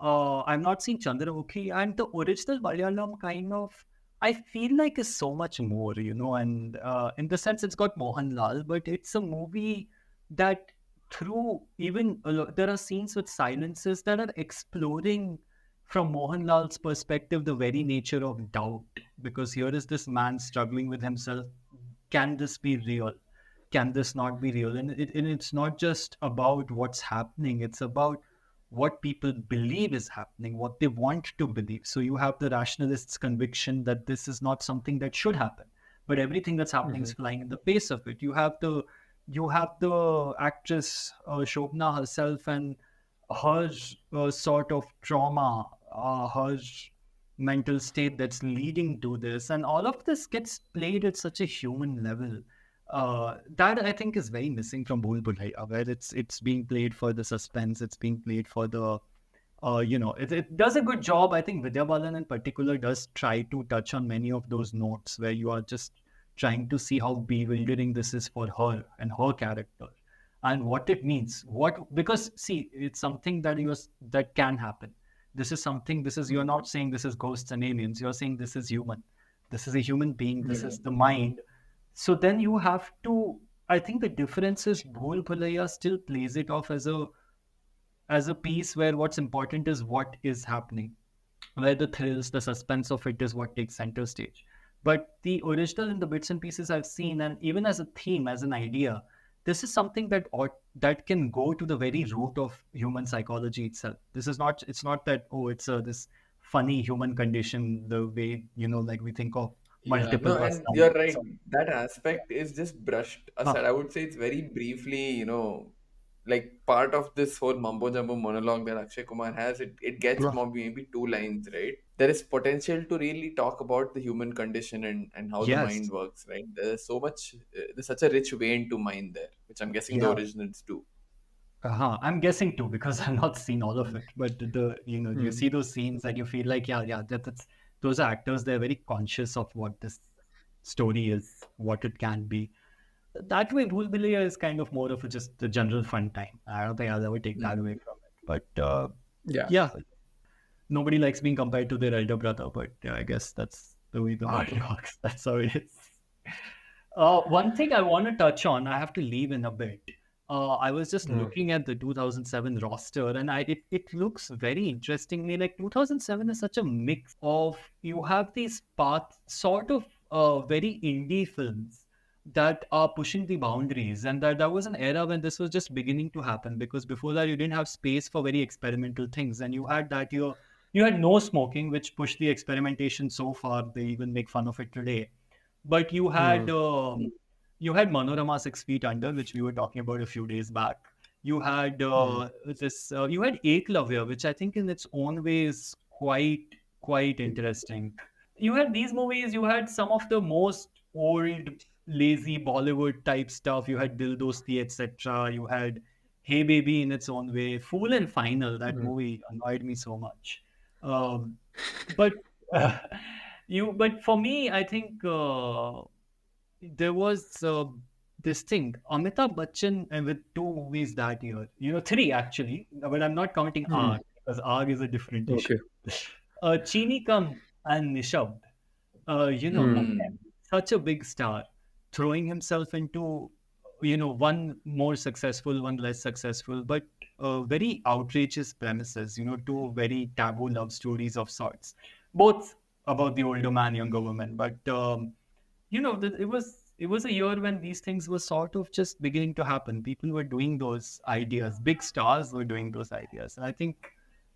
I'm not seeing Chandramukhi, and the original Malayalam kind of, I feel like is so much more, and in the sense it's got Mohanlal, but it's a movie that through even there are scenes with silences that are exploring from Mohanlal's perspective the very nature of doubt, because here is this man struggling with himself. Can this be real? Can this not be real? And it's not just about what's happening, it's about what people believe is happening, what they want to believe. So you have the rationalist's conviction that this is not something that should happen, but everything that's happening is Hmm. flying in the face of it. You have the actress Shobna herself and her sort of trauma, her mental state that's leading to this, and all of this gets played at such a human level. That I think is very missing from Bhool Bhulaiyaa, where it's being played for the suspense, it's being played for the it does a good job. I think Vidya Balan in particular does try to touch on many of those notes where you are just trying to see how bewildering this is for her and her character and what it means. What Because see, it's something that can happen. You're not saying this is ghosts and aliens, you're saying this is human. This is a human being, this Yeah. is the mind. So then you have to, I think the difference is Bhol Bhulaiyaa still plays it off as a piece where what's important is what is happening, where the thrills, the suspense of it is what takes center stage. But the original and the bits and pieces I've seen, and even as a theme, as an idea, this is something that can go to the very root of human psychology itself. This is not. It's not that, oh, it's this funny human condition, the way like we think of Yeah, no, multiple and you're personalities. right. That aspect is just brushed Huh. aside. I would say it's very briefly, like part of this whole mumbo jumbo monologue that Akshay Kumar has. It gets Bro. more maybe two lines, right? There is potential to really talk about the human condition and how the Yes. mind works, right? There's so much, there's such a rich vein to mind there, which I'm guessing the Yeah. originals do. I'm guessing too because I've not seen all of it. But you Hmm. see those scenes and you feel like, yeah, yeah, that's those are actors. They're very conscious of what this story is, what it can be. That way, Bhool Bhulaiyaa is kind of more of just a general fun time. I don't think I'll ever take that away from it. But Yeah. yeah, nobody likes being compared to their elder brother. But yeah, I guess that's the way the market works. That's how it is. One thing I want to touch on, I have to leave in a bit. I was just Hmm. looking at the 2007 roster, and it looks very interestingly like 2007 is such a mix of, you have these paths, sort of very indie films that are pushing the boundaries, and that was an era when this was just beginning to happen, because before that you didn't have space for very experimental things, and you had No Smoking, which pushed the experimentation so far they even make fun of it today. But you Hmm. had You had Manorama 6 Feet Under, which we were talking about a few days back. You had Mm. you had Eklavya, which I think in its own way is quite interesting. You had these movies, you had some of the most old, lazy Bollywood type stuff. You had Dil Dosti, etc. You had Hey Baby in its own way. Full and Final, that Mm. movie annoyed me so much. Um, but uh, but for me, I think there was this thing, Amitabh Bachchan with two movies that year. Three actually, but I'm not counting Mm. R because R is a different issue. Okay. Chini Kam and Nishabd. Mm. Again, Hmm. such a big star throwing himself into, one more successful, one less successful, but very outrageous premises, two very taboo love stories of sorts, both about the older man, younger woman. But, it was a year when these things were sort of just beginning to happen. People were doing those ideas, big stars were doing those ideas. And I think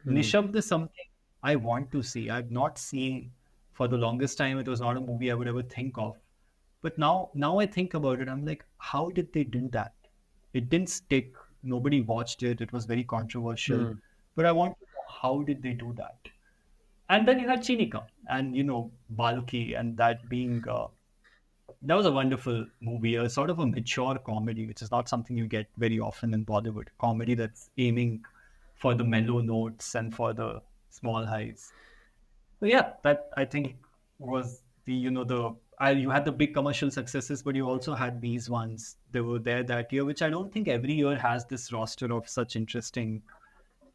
Mm. Nishabd is something I want to see. I've not seen for the longest time. It was not a movie I would ever think of. But now I think about it, I'm like, how did they do that? It didn't stick. Nobody watched it. It was very controversial. Mm. But I want to know, how did they do that? And then you had Chinika and Balki, and that was a wonderful movie, a sort of a mature comedy, which is not something you get very often in Bollywood. Comedy that's aiming for the mellow notes and for the small highs. So yeah, that I think was the you had the big commercial successes, but you also had these ones. They were there that year, which I don't think every year has this roster of such interesting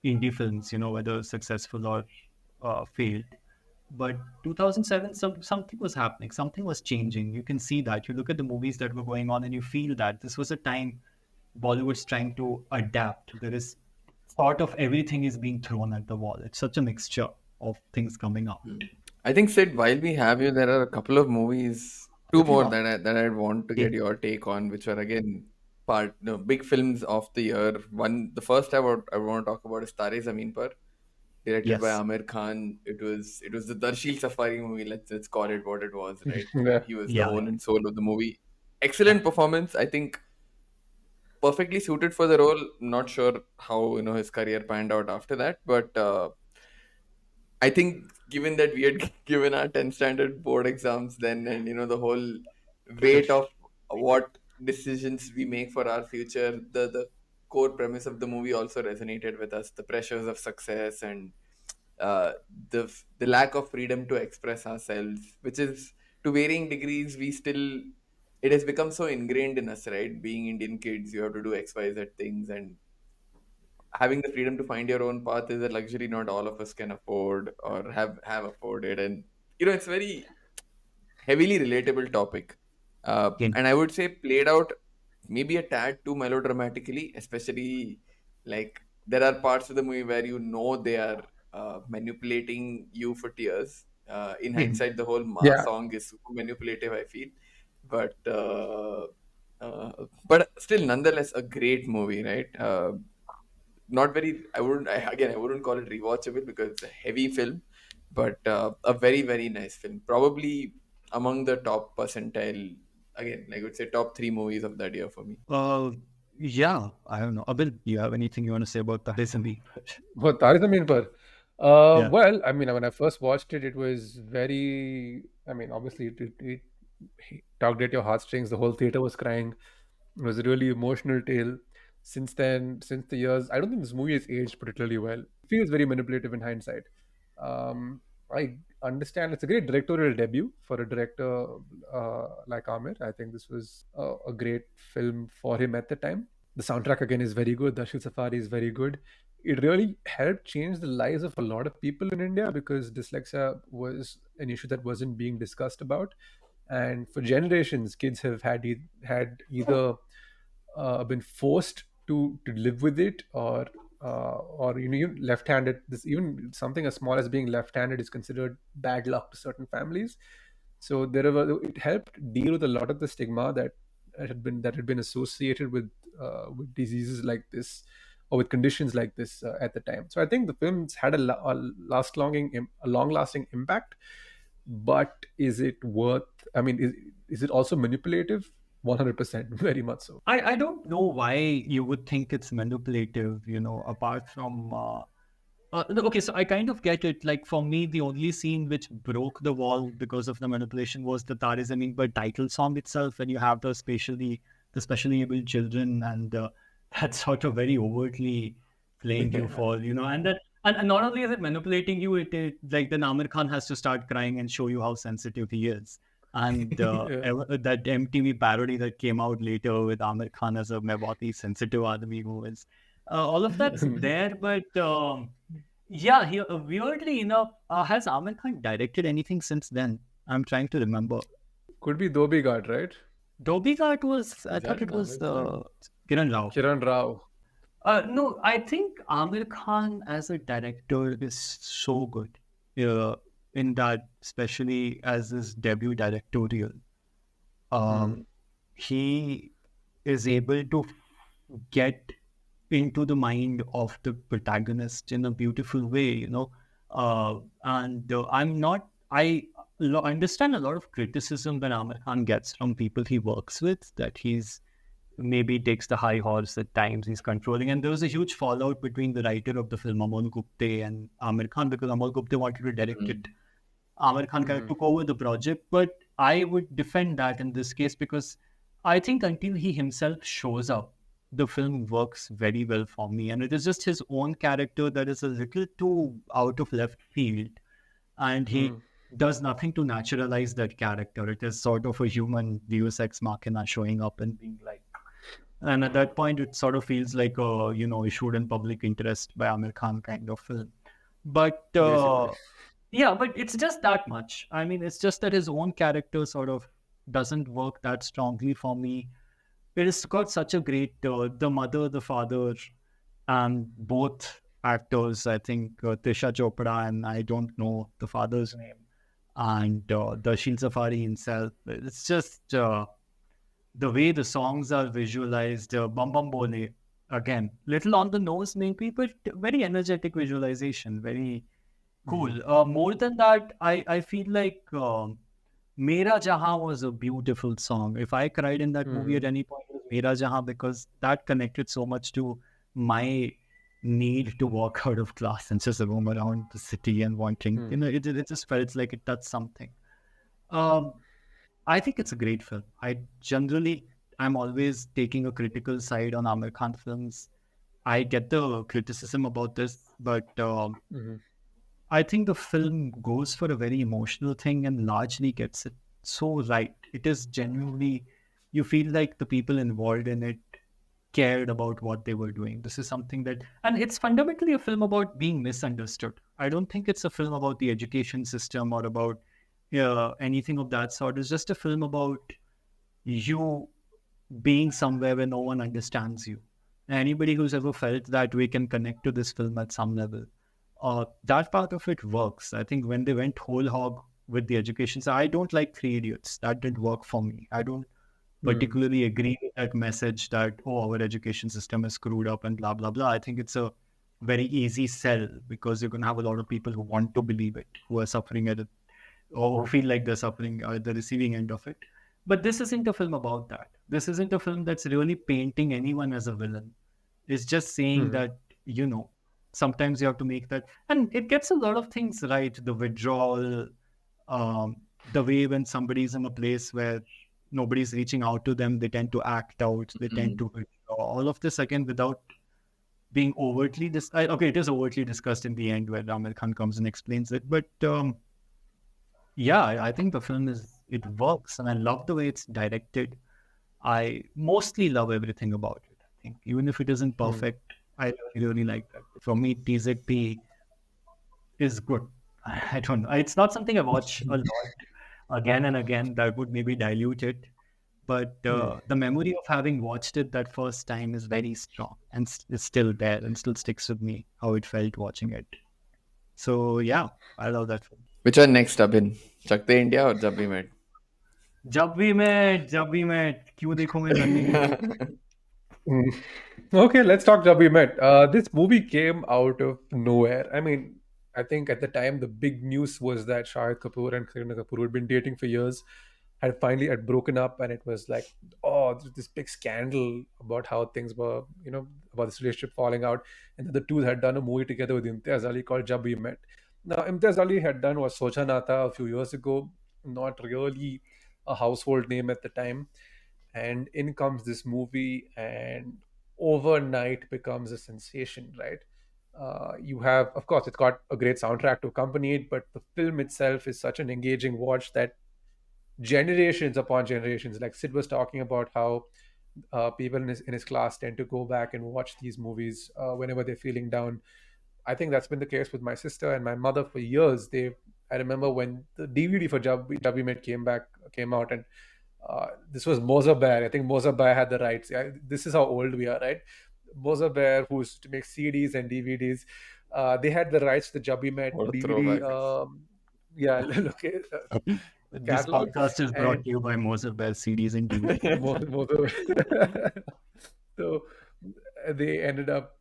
indie films. Whether successful or failed. But 2007, something was happening, something was changing. You can see that. You look at the movies that were going on, and you feel that this was a time Bollywood's trying to adapt. There is sort of everything is being thrown at the wall. It's such a mixture of things coming out. I think, Sid, while we have you, there are a couple of movies, two more that I'd want to get your take on, which are again big films of the year. One, the first I want to talk about is Tare Zameen Par, directed by Yes. Amir Khan. It was the Darshil Safari movie. Let's call it what it was, right? Yeah. He was the Yeah. whole and soul of the movie. Excellent performance. I think perfectly suited for the role. Not sure how his career panned out after that, but I think given that we had given our 10 standard board exams then, and the whole weight of what decisions we make for our future, the core premise of the movie also resonated with us. The pressures of success and uh, the lack of freedom to express ourselves, which is to varying degrees, it has become so ingrained in us, right? Being Indian kids, you have to do X, Y, Z things, and having the freedom to find your own path is a luxury not all of us can afford or have afforded. And it's very heavily relatable topic, Again. and I would say played out maybe a tad too melodramatically, especially like there are parts of the movie where they are manipulating you for tears. In hindsight, the whole Ma Yeah. song is super manipulative, I feel, but but still nonetheless a great movie, right? Not very, I wouldn't call it rewatchable because it's a heavy film, but a very very nice film, probably among the top percentile, again, I would say top three movies of that year for me. Uh, yeah, I don't know. Abil, you have anything you want to say about that? Recently? What Tare Zameen Par? Yeah. Well, I mean, when I first watched it, it was very. I mean, obviously, it tugged at your heartstrings. The whole theater was crying. It was a really emotional tale. Since then, since the years, I don't think this movie has aged particularly well. It feels very manipulative in hindsight. I understand it's a great directorial debut for a director like Amir. I think this was a great film for him at the time. The soundtrack again is very good. Dashil Safari is very good. It really helped change the lives of a lot of people in India because dyslexia was an issue that wasn't being discussed about, and for generations, kids have had either been forced to live with it, or left-handed. This, even something as small as being left-handed is considered bad luck to certain families. So it helped deal with a lot of the stigma that had been associated with diseases like this, or with conditions like this at the time. So I think the films had a long-lasting impact. But is it worth? I mean, is it also manipulative? 100%, very much so. I don't know why you would think it's manipulative, apart from. No, okay, so I kind of get it. Like for me, the only scene which broke the wall because of the manipulation was the Tare Zameen Par title song itself, when you have the specially able children, and that's sort of very overtly playing you Yeah. for, and not only is it manipulating you, it like then Amir Khan has to start crying and show you how sensitive he is. And Yeah. that MTV parody that came out later with Amir Khan as a "मैं बहुत ही sensitive आदमी हूँ" is all of that's there, but yeah, weirdly enough, has Amir Khan directed anything since then? I'm trying to remember. Could be Dobby Ghat, right? Dobby Ghat was, I Is thought that it an was Amir Khan? Kiran Rao. Kiran Rao. No, I think Amir Khan as a director is so good. In that, especially as his debut directorial. Hmm. Um, he is able to get into the mind of the protagonist in a beautiful way, and understand a lot of criticism that Amir Khan gets from people he works with, that he's maybe takes the high horse at times, he's controlling. And there was a huge fallout between the writer of the film, Amol Gupte, and Amir Khan, because Amol Gupte wanted to direct it. Amir Khan kind of Hmm. took over the project, but I would defend that in this case, because I think until he himself shows up, the film works very well for me. And it is just his own character that is a little too out of left field. And he Hmm. does nothing to naturalize that character. It is sort of a human deus ex machina showing up and being like, and at that point, it sort of feels like a, issued in public interest by Amir Khan kind of film. But Basically. yeah, but it's just that much. I mean, it's just that his own character sort of doesn't work that strongly for me. It has got such a great, the mother, the father, and both actors, I think Tisha Chopra, and I don't know the father's name, and the Shil Safari himself. It's just the way the songs are visualized. Bam Bam Bole, again, little on the nose maybe, but very energetic visualization, very cool. Hmm. More than that, I feel like Mera Jahan was a beautiful song. If I cried in that movie at Hmm. any point, it was Mera Jahan, because that connected so much to my need to walk out of class and just roam around the city and wanting, Hmm. it just felt like it touched something. Um, I think it's a great film. I'm always taking a critical side on Amir Khan films. I get the criticism about this, but Hmm. I think the film goes for a very emotional thing and largely gets it so right. It is genuinely, you feel like the people involved in it cared about what they were doing. This is something that, and it's fundamentally a film about being misunderstood. I don't think it's a film about the education system or about anything of that sort. It's just a film about you being somewhere where no one understands you. Anybody who's ever felt that way can connect to this film at some level. That part of it works. I think when they went whole hog with the education, so I don't like Three Idiots. That didn't work for me. I don't Hmm. particularly agree with that message that, oh, our education system is screwed up and blah blah blah. I think it's a very easy sell, because you're gonna have a lot of people who want to believe it, who are suffering at it, or who feel like they're suffering at the receiving end of it. But this isn't a film about that. This isn't a film that's really painting anyone as a villain. It's just saying Hmm. that, sometimes you have to make that. And it gets a lot of things right. The withdrawal, um, the way when somebody's in a place where nobody's reaching out to them, they tend to act out, they tend Mm. to withdraw. All of this, again, without being overtly okay, it is overtly discussed in the end where Amir Khan comes and explains it. But yeah, I think the film it works, and I love the way it's directed. I mostly love everything about it. I think even if it isn't Hmm. perfect, I really like that. For me, TZP is good. I don't know. It's not something I watch a lot again and again. That would maybe dilute it. But Hmm. the memory of having watched it that first time is very strong, and is still there and still sticks with me, how it felt watching it. So yeah, I love that film. Which one next, Abhin? Chak De India or Jab We Met? जब भी मैं क्यों देखूं मैं नन्ही Munni. Mm. Okay, let's talk Jab We Met. This movie came out of nowhere. I mean, I think at the time the big news was that Shahid Kapoor and Katrina Kapoor had been dating for years, had finally had broken up, and it was like, oh, this big scandal about how things were, about this relationship falling out, and the two had done a movie together with Imtiaz Ali called Jab We Met. Now, Imtiaz Ali had done was Socha Na Tha a few years ago, not really a household name at the time, and in comes this movie, and overnight becomes a sensation, right? You have, of course, it's got a great soundtrack to accompany it, but the film itself is such an engaging watch that generations upon generations, like Sid was talking about how people in his class tend to go back and watch these movies whenever they're feeling down. I think that's been the case with my sister and my mother for years. I remember when the DVD for Jab We Met came out, and this was Moza Bear. I think Moza Bear had the rights. Yeah, this is how old we are, right? Moza Bear, who used to make CDs and DVDs, they had the rights to the Jab We Met What a DVD. throwback. Yeah, look, This catalog, podcast is brought and to you by Mozart Bell CDs and DVDs. Moza. So they ended up.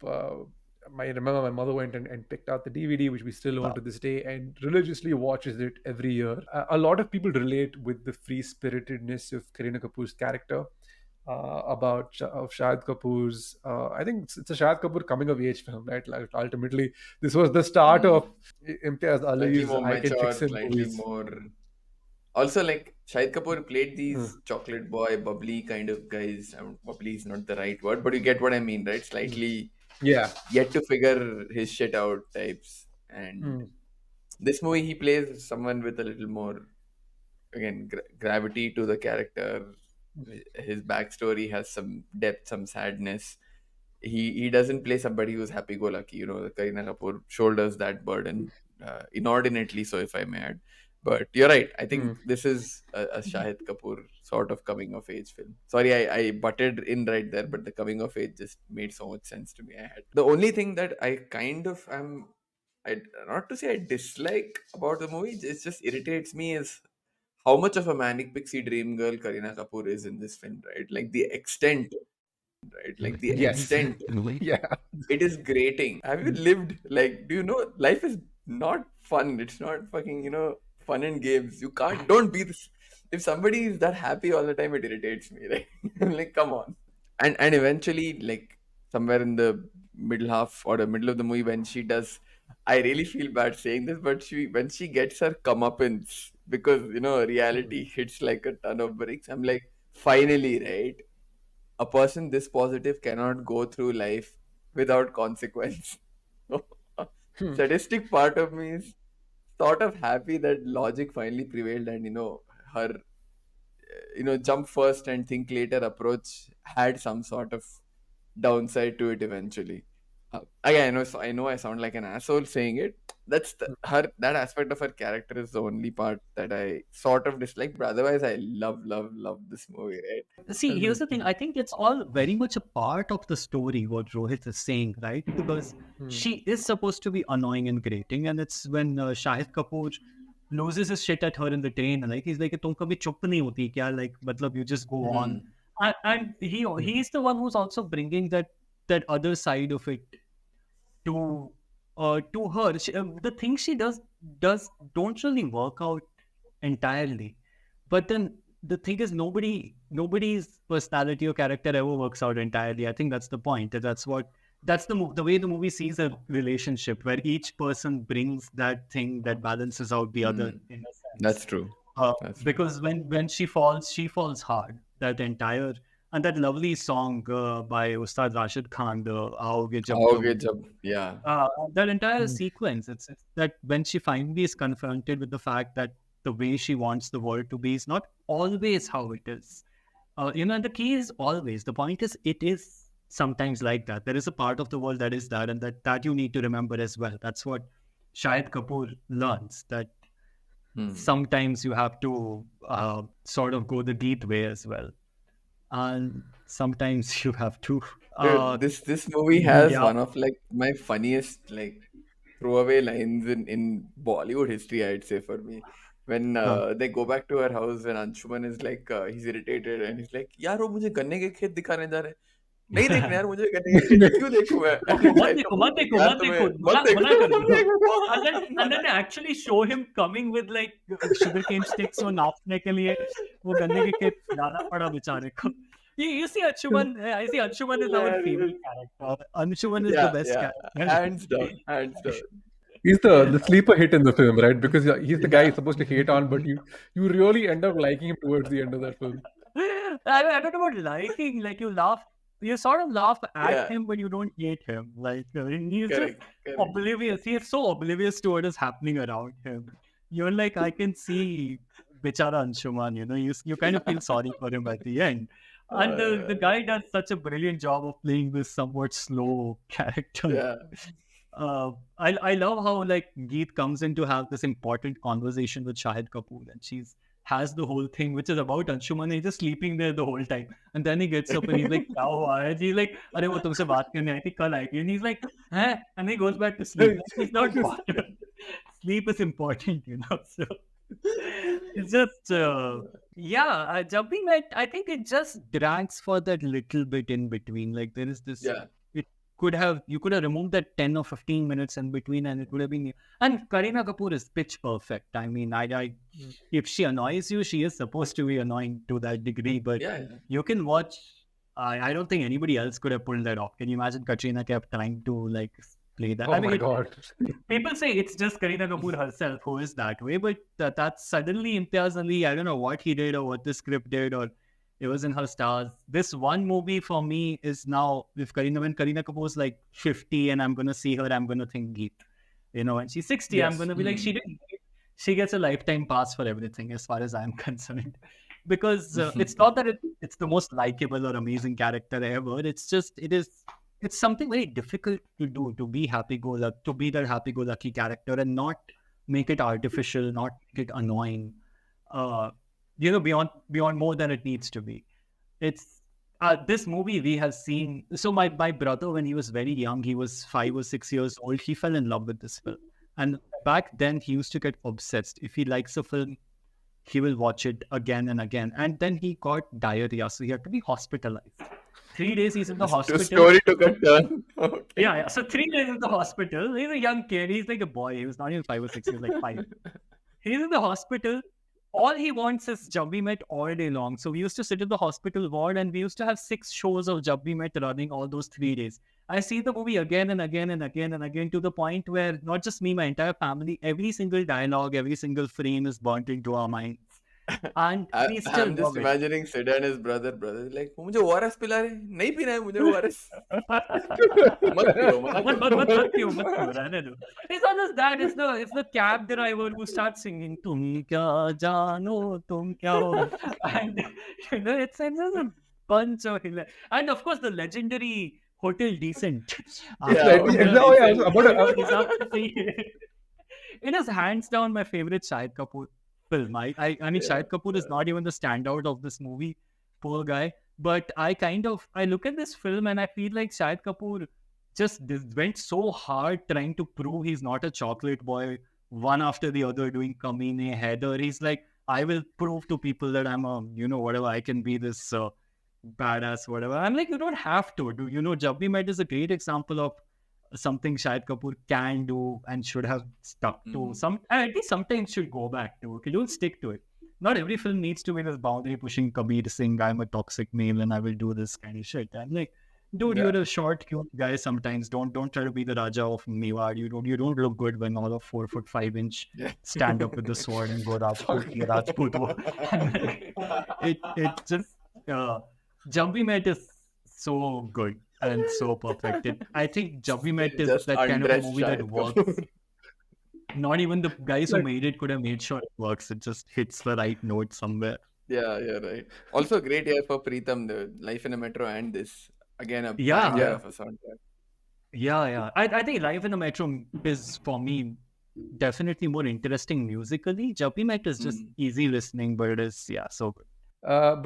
I remember my mother went and picked out the DVD, which we still own to this day, and religiously watches it every year. A lot of people relate with the free spiritedness of Kareena Kapoor's character. Of Shahid Kapoor's, I think it's a Shahid Kapoor coming of age film, right? Like ultimately, this was the start Hmm. of Imtiaz Slightly Ali's more I Can mature, Fix Him slightly movies. more. Also, like Shahid Kapoor played Hmm. these chocolate boy, bubbly kind of guys. Bubbly is not the right word, but you get what I mean, right? Hmm. Slightly Yeah. yet to figure his shit out types. And Hmm. this movie, he plays someone with a little more, again, gravity to the character. His backstory has some depth, some sadness. He doesn't play somebody who's happy-go-lucky. Kareena Kapoor shoulders that burden inordinately, so if I may add. But you're right. I Hmm. think this is a Shahid Kapoor sort of coming of age film. Sorry, I butted in right there, but the coming of age just made so much sense to me. The only thing that I kind of am, I not to say I dislike about the movie, it just irritates me is how much of a manic pixie dream girl Kareena Kapoor is in this film, right? Like the extent, right? Like the Yes. extent, Yeah. it is grating. Have you lived, like, do you know life is not fun? It's not fucking, fun and games. You can't, don't be this. If somebody is that happy all the time, it irritates me, right? I'm like, come on. And eventually, like, somewhere in the middle half or the middle of the movie, when she does, I really feel bad saying this, but when she gets her comeuppance, because, reality hits like a ton of bricks, I'm like, finally, right? A person this positive cannot go through life without consequence. So, Hmm. sadistic part of me is sort of happy that logic finally prevailed, and her jump first and think later approach had some sort of downside to it eventually. Again, I know I sound like an asshole saying it. That aspect of her character is the only part that I sort of dislike, but otherwise I love this movie, right? See, here's the thing. I think it's all very much a part of the story, what Rohit is saying, right? Because Hmm. she is supposed to be annoying and grating. And it's when Shahid Kapoor loses his shit at her in the train. Like, he's like, "Tum kabhi chup nahi hoti kya?" Like, matlab, you just go on. Hmm. And he's the one who's also bringing that other side of it to her. The things she does don't really work out entirely. But then the thing is, nobody's personality or character ever works out entirely. I think that's the point. That's the way the movie sees a relationship, where each person brings that thing that balances out the other Hmm. in a That's sense. true. Uh, That's true. because when she falls hard. That entire and that lovely song by Ustad Rashid Khan, the Aoge Jab Aoge Kabhi. jab, yeah. That entire Hmm. sequence, it's that when she finally is confronted with the fact that the way she wants the world to be is not always how it is. And the key is always. The point is, it is sometimes like that. There is a part of the world that is that, and that you need to remember as well. That's what Shahid Kapoor learns. That Hmm. sometimes you have to sort of go the deep way as well, and sometimes you have to. Uh, Dude, this movie has yeah. one of like my funniest like throwaway lines in Bollywood history, I'd say for me. When Uh, they go back to her house and Anshuman is like he's irritated and he's like, यार वो मुझे गन्ने के खेत दिखाने जा रहे हैं नहीं देखना यार मुझे गन्ने के खेत क्यों देखूं मैं and मत शाहिद देखो कपूर मत like देखो यार मत तुम्हें देखो मत मना मना देखो कर मत दो and then देखो and then they actually show him coming with like sugarcane sticks और नापने के लिए वो गन्ने के खेत लाना पड़ा बेचारे को You see Anshuman, I see Anshuman is our favorite Hilarious. character. Anshuman is the Yeah, best yeah. character. Hands down, hands down. He's the sleeper hit in the film, right? Because he's the guy you're supposed to hate on, but you really end up liking him towards the end of that film. I don't know about liking, like you sort of laugh at Yeah, him, but you don't hate him. Like he's just correct, correct. oblivious. He is so oblivious to what is happening around him. You're like, I can see Bichara Anshuman, you kind of feel sorry for him at the end. And the Uh, guy does such a brilliant job of playing this somewhat slow character. yeah, I love how like Geet comes in to have this important conversation with Shahid Kapoor, and she's has the whole thing which is about Anshuman. He's just sleeping there the whole time, and then he gets up and he's like, "क्या हुआ है?" He's like, "अरे वो तुमसे बात करने आई थी कल आएगी," and he's like, "Huh?" And he goes back to sleep. Like, he's not bothered. Sleep is important. So it's just yeah. Jab we met, I think it just drags for that little bit in between. Like there is this. yeah. It you could have removed that 10 or 15 minutes in between, and it would have been. And Kareena Kapoor is pitch perfect. I mean, I if she annoys you, she is supposed to be annoying to that degree. But Yeah, yeah. you can watch. I don't think anybody else could have pulled that off. Can you imagine Katrina kept trying to like play that? Oh I mean, my god. people say it's just Kareena Kapoor herself who is that way, but that's suddenly Imtiaz Ali. I don't know what he did or what the script did, or it was in her stars. This one movie for me is now when Kareena Kapoor's like 50 and I'm gonna see her, I'm gonna think Geet. When she's 60, I'm Yes. gonna be like, she gets a lifetime pass for everything as far as I'm concerned. Because it's not that it's the most likable or amazing character ever. It's just it's something very difficult to do, to be to be that happy-go-lucky character and not make it artificial, not make it annoying. Uh, beyond more than it needs to be. It's this movie we have seen. So my brother, when he was very young, he was 5 or 6 years old. He fell in love with this film, and back then he used to get obsessed. If he likes a film, he will watch it again and again. And then he got diarrhea, so he had to be hospitalized. 3 days he's in the The hospital. story took a turn. Okay. Yeah. So 3 days in the hospital. He's a young kid. He's like a boy. He was not even 5 or 6. He was like 5. He's in the hospital. All he wants is Jab We Met all day long. So we used to sit in the hospital ward and we used to have 6 shows of Jab We Met running all those 3 days. I see the movie again and again and again and again to the point where not just me, my entire family, every single dialogue, every single frame is burnt into our minds. And we still I'm just love it. imagining Sid and his brother like, मुझे ORS पिला रहे नहीं पीना है मुझे ORS मत पियो मत पियो, रहने दो. It's not just that, it's the cab driver who starts singing तुम क्या जानो तुम क्या हो, and it's just a bunch of and of course the legendary Hotel Decent. Yeah, Oh, Hotel yeah, I was Decent. about to, It is hands down my favorite Shahid Kapoor film. I mean, Yeah, Shahid Kapoor is not even the standout of this movie, poor guy. But I look at this film and I feel like Shahid Kapoor just went so hard trying to prove he's not a chocolate boy, one after the other doing Kamine, Heather. He's like, I will prove to people that I'm a, whatever, I can be this badass, whatever. I'm like, you don't have to do, Jab We Met is a great example of something Shahid Kapoor can do and should have stuck to. At least sometimes should go back to. Okay, don't stick to it. Not every film needs to be this boundary pushing Kabir Singh, I'm a toxic male and I will do this kind of shit. I'm like, dude, yeah. you're a short, cute guy sometimes. Don't try to be the Raja of Mewar. You don't look good when all of 4'5" stand up with the sword and go Rajput. It just Jab We Met is so good and so perfect. I think Jab We Met is Just that kind of a undressed movie that Shahid works. Kapoor. Not even the guys who made it could have made sure it works. It just hits the right note somewhere. Yeah, right. Also, great year for Preetham, the Life in a Metro, and this again a Yeah. banger Yeah. of a soundtrack. Yeah. I think Live in the Metro is for me definitely more interesting musically. Jab We Met is just easy listening, but it is so good.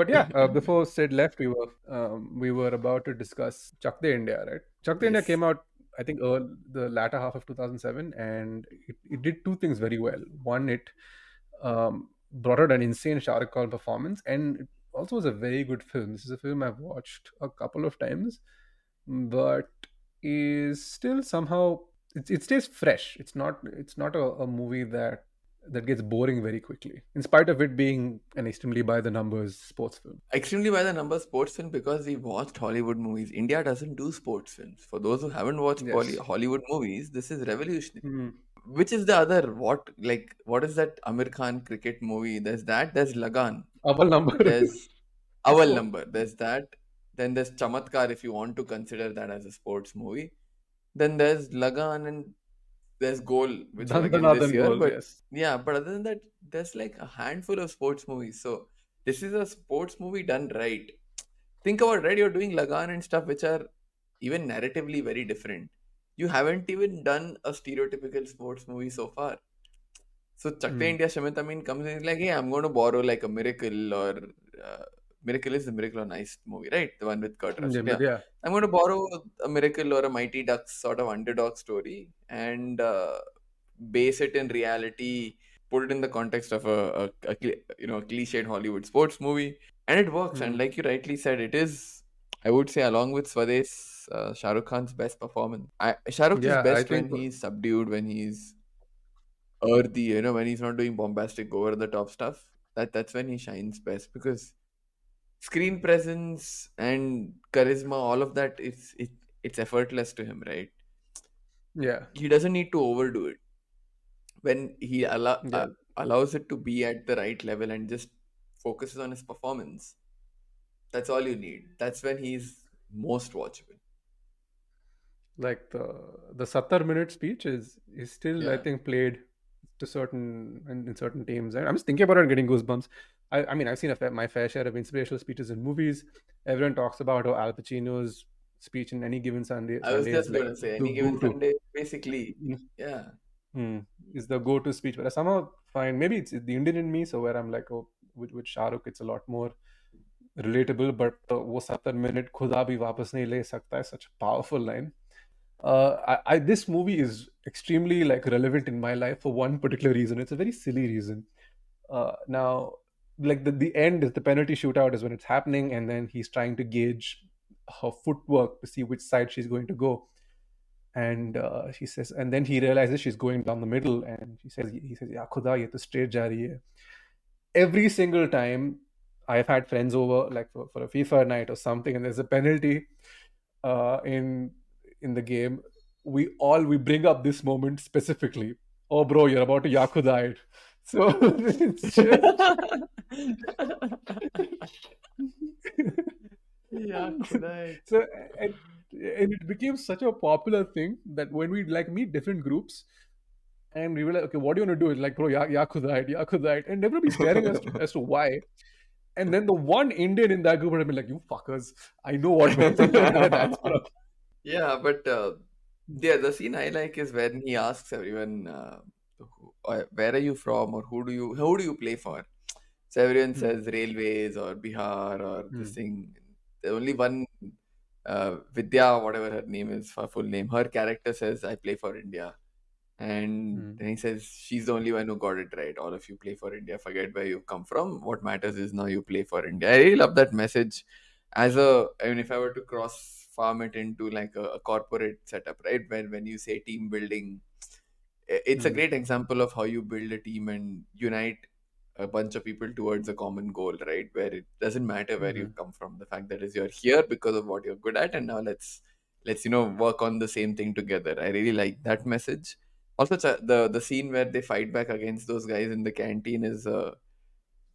But yeah, before Sid left, we were about to discuss Chak De India, right? Chak De India Yes. came out, I think, the latter half of 2007, and it did two things very well. One, it brought out an insane Shah Rukh Khan performance, and it also was a very good film. This is a film I've watched a couple of times, but is still somehow it stays fresh. It's not a movie that that gets boring very quickly, in spite of it being an extremely by the numbers sports film. Extremely by the numbers sports film because we watched Hollywood movies. India doesn't do sports films. For those who haven't watched Yes. Hollywood movies, this is revolutionary. Hmm. Which is the other? What is that Amir Khan cricket movie? There's that. There's Lagan. Aval number. There's Aval Oh, Number. There's that. Then there's Chamatkar if you want to consider that as a sports movie. Then there's Lagan and there's Goal, which was again this Dandanadan year. goal. But Yes. yeah, but other than that, there's like a handful of sports movies. So this is a sports movie done right. Think about it, right? You're doing Lagan and stuff which are even narratively very different. You haven't even done a stereotypical sports movie so far. So Chakte Hmm. India Shamit Amin comes in, he's like, hey, I'm going to borrow like a Miracle or Miracle is the Miracle on Ice movie, right? The one with Kurt Yeah, Russell. but Yeah. yeah. I'm going to borrow a Miracle or a Mighty Ducks sort of underdog story and base it in reality, put it in the context of a cliched Hollywood sports movie, and it works. And Hmm. like you rightly said, it is, I would say, along with Swades, Shah Rukh Khan's best performance. Shah Rukh is Yeah, I best when think. he's subdued, when he's earthy, when he's not doing bombastic over the top stuff. That's when he shines best because screen presence and charisma, all of that, it's effortless to him, right? Yeah. He doesn't need to overdo it. When he Yeah. allows it to be at the right level and just focuses on his performance, that's all you need. That's when he's most watchable. Like the 70-minute speech is still, I Yeah, think, played to certain in certain teams. And I'm just thinking about it and getting goosebumps. I mean, I've seen my fair share of inspirational speeches in movies. Everyone talks about how Al Pacino's speech in Any Given Sunday I was Sunday is just like gonna say, the any given go-to. Sunday, basically. Yeah, Mm, is the go-to speech. But I somehow find maybe it's the Indian in me, so where I'm like, oh, with Shah Rukh, it's a lot more relatable. But वो 70 minute खुदा भी वापस नहीं ले सकता है, such a powerful line. This movie is extremely like relevant in my life for one particular reason. It's a very silly reason. Now, like the end is the penalty shootout is when it's happening, and then he's trying to gauge her footwork to see which side she's going to go. And she says, and then he realizes she's going down the middle, and he says, "Ya khuda, ye to straight ja rahi hai." Every single time I've had friends over, like for a FIFA night or something, and there's a penalty in the game, we bring up this moment specifically. Oh, bro, you're about to Yakuza it. So it's just yeah, Khudai. so and it became such a popular thing that when we like meet different groups and we were like, okay, what do you want to do? It's like, bro, Yakuza it, and everybody staring us as to why. And then the one Indian in that group would have been like, you fuckers, I know where that's from. Yeah, but yeah, the scene I like is when he asks everyone, "Where are you from?" or "Who do you play for?" So everyone Hmm. says railways or Bihar or this Hmm. thing. The only one, Vidya, whatever her name is, her full name, her character says, "I play for India." And Hmm. then he says, she's the only one who got it right. All of you play for India. Forget where you come from. What matters is now you play for India. I really love that message. I mean, if I were to cross farm it into like a corporate setup, right? When you say team building, it's a Hmm. great example of how you build a team and unite a bunch of people towards a common goal, right? Where it doesn't matter where you Hmm. come from. The fact that is you're here because of what you're good at, and now let's work on the same thing together. I really like that message. Also, the scene where they fight back against those guys in the canteen is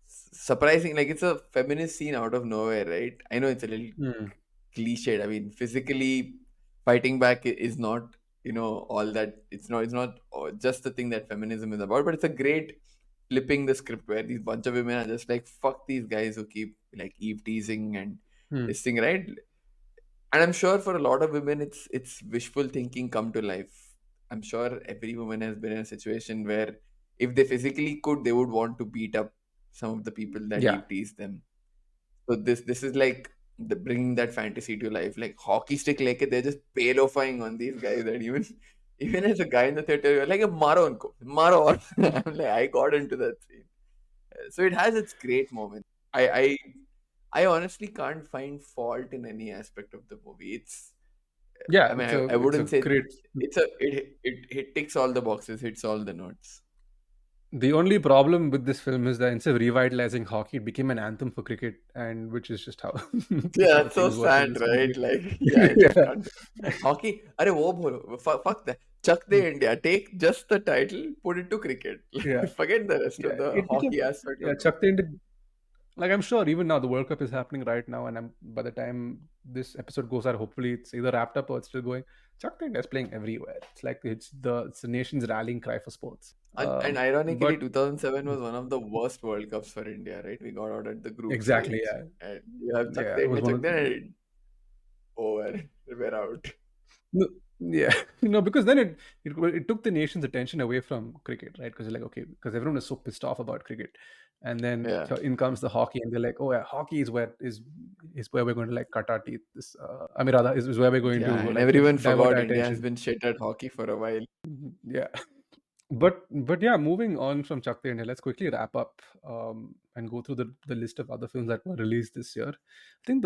surprising. Like it's a feminist scene out of nowhere, right? I know it's a little Hmm. cliched. I mean, physically fighting back is not all that. It's not just the thing that feminism is about, but it's a great flipping the script where these bunch of women are just like fuck these guys who keep like eve teasing and Hmm. this thing, right? And I'm sure for a lot of women it's wishful thinking come to life. I'm sure every woman has been in a situation where if they physically could, they would want to beat up some of the people that Yeah. eve tease them. So this is like bringing that fantasy to life. Like hockey stick, like they're just palofying on these guys. That even as a guy in the theater, you're like a maro unko, maro. I'm like I got into that scene. So it has its great moments. I honestly can't find fault in any aspect of the movie. I Yeah, mean, I it's a wouldn't say great. it ticks all the boxes, hits all the notes. The only problem with this film is that instead of revitalizing hockey, it became an anthem for cricket, and which is just how just Yeah, how that's so things work in sad, this right? country. Like, yeah, I just Yeah, can't. Hockey, अरे वो बोलो, fuck that. Chuck the India. Take just the title, put it to cricket. yeah, Forget the rest yeah. of the It became hockey aspect yeah. of it. Chucked into like I'm sure even now the World Cup is happening right now, and I'm by the time this episode goes out, hopefully it's either wrapped up or it's still going. Chuck India is playing everywhere. It's the nation's rallying cry for sports. And ironically, But 2007 was one of the worst World Cups for India, right? We got out at the group exactly, stage, yeah, and you have Chuck yeah. the It was India, one Chuck of the India, over. We're out. no, yeah, because then it took the nation's attention away from cricket, right? Because like okay, because everyone is so pissed off about cricket, and then Yeah. so in comes the hockey, and they're like, oh yeah, hockey is where we're going to like cut our teeth. This I mean rather is where we're going Yeah, to and like everyone divert forgot our India has attention. been shit at hockey for a while. Yeah. But yeah, moving on from Chakti India, let's quickly wrap up and go through the list of other films that were released this year. I think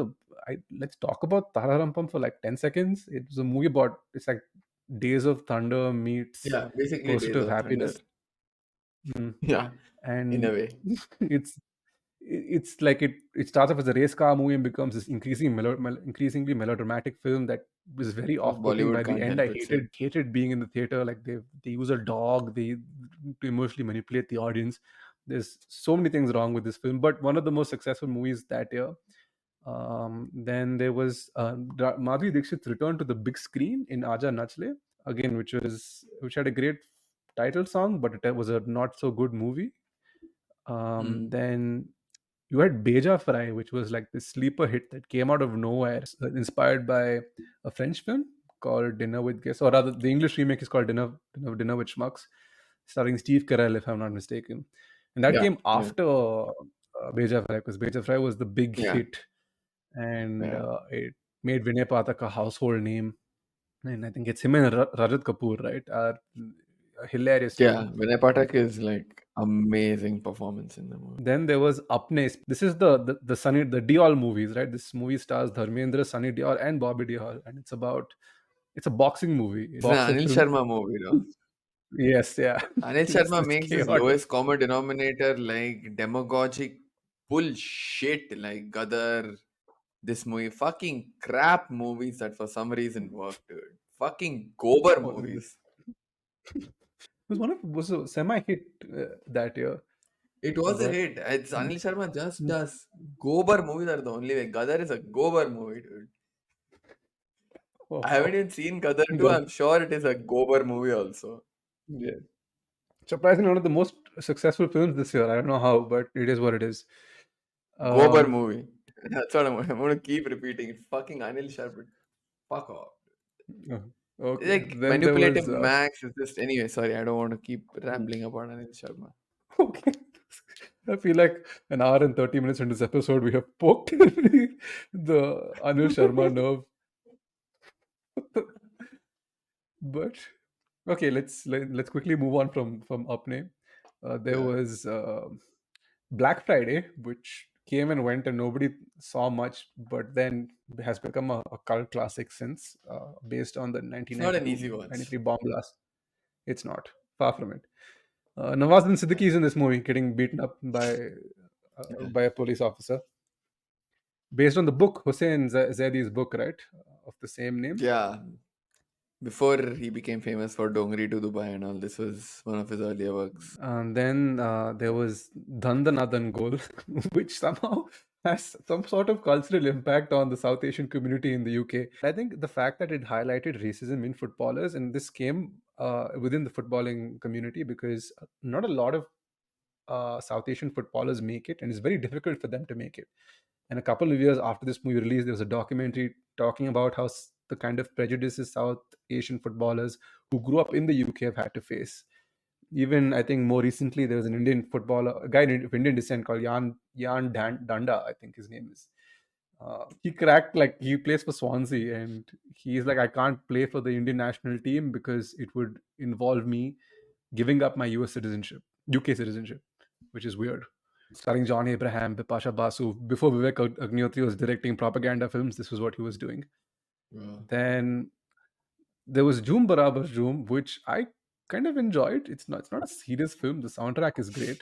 let's talk about Tararampam for like 10 seconds. It was a movie about it's like Days of Thunder meets Yeah, basically Pursuit Days of of Thunder. Happiness. Mm. Yeah, in a And way. it's it's like it starts off as a race car movie and becomes this increasingly melodramatic film that was very Because off-putting. By Bollywood the can't end, I help itself. hated being in the theater. Like they use a dog they to emotionally manipulate the audience. There's so many things wrong with this film, but one of the most successful movies that year. Then there was Madhuri Dixit's return to the big screen in Aja Nachle again, which had a great title song, but it was a not so good movie. Mm. Then you had Beja Fry, which was like this sleeper hit that came out of nowhere, inspired by a French film called Dinner with Guests, or rather, the English remake is called Dinner with Schmucks, starring Steve Carell, if I'm not mistaken. And that Yeah, came yeah, after Beja Fry, because Beja Fry was the big yeah, hit, and yeah. it made Vinay Pathak a household name. And I think it's him and Rajat Kapoor, right? Are hilarious Yeah, together. Vinay Pathak is like amazing performance in the movie. Then there was Apne. This is the Sunny the Deol movies, right? This movie stars Dharmendra, Sunny Deol, and Bobby Deol, and it's a boxing movie, It's an boxer Anil film. Sharma movie, though. Yes, yeah, Anil it's Sharma this makes his chaotic. lowest common denominator like demagogic bullshit like Gadar, this movie. Fucking crap movies that for some reason work, dude. Fucking Gobar Oh, this movies. was a semi hit that year, It was a but hit. It's mm, Anil Sharma just mm, does. Gobar movies are the only way. Gadar is a Gobar movie, dude. oh I haven't wow, even seen Gadar 2. God, I'm sure it is a Gobar movie also. yeah. Surprisingly, one of the most successful films this year. I don't know how, but it is what it is. Gobar Um, movie. That's what I'm going to keep repeating. It's fucking Anil Sharma. Fuck off. oh, okay, Like then there manipulative was Max is just anyway. Sorry, I don't want to keep mm, rambling about Anil Sharma. okay. I feel like an hour and 30 minutes into this episode, we have poked the Anil Sharma nerve. But okay, let's quickly move on from Apne. There Yeah. was Black Friday, which came and went, and nobody saw much, but then has become a cult classic since, based on the It's not an 1992 easy watch. 93 bomb blast. It's not far from it. Nawazuddin Siddiqui is in this movie, getting beaten up Yeah. by a police officer, based on the book Hussein Zaidi's book, right, of the same name. Yeah. Before he became famous for Dongri to Dubai and all, this was one of his earlier works. And then there was Dandanadan Gol, which somehow has some sort of cultural impact on the South Asian community in the UK. I think the fact that it highlighted racism in footballers, and this came within the footballing community, because not a lot of South Asian footballers make it, and it's very difficult for them to make it. And a couple of years after this movie released, there was a documentary talking about how the kind of prejudices South Asian footballers who grew up in the UK have had to face. Even I think more recently, there was an Indian footballer, a guy of Indian descent called Danda, I think his name is. He cracked, like, he plays for Swansea, and he's like, I can't play for the Indian national team because it would involve me giving up my UK citizenship, which is weird. Starring John Abraham, Bipasha Basu. Before Vivek Agnihotri was directing propaganda films, this was what he was doing. Yeah. Then there was Joom Barabar Joom, which I kind of enjoyed. It's not a serious film. The soundtrack is great,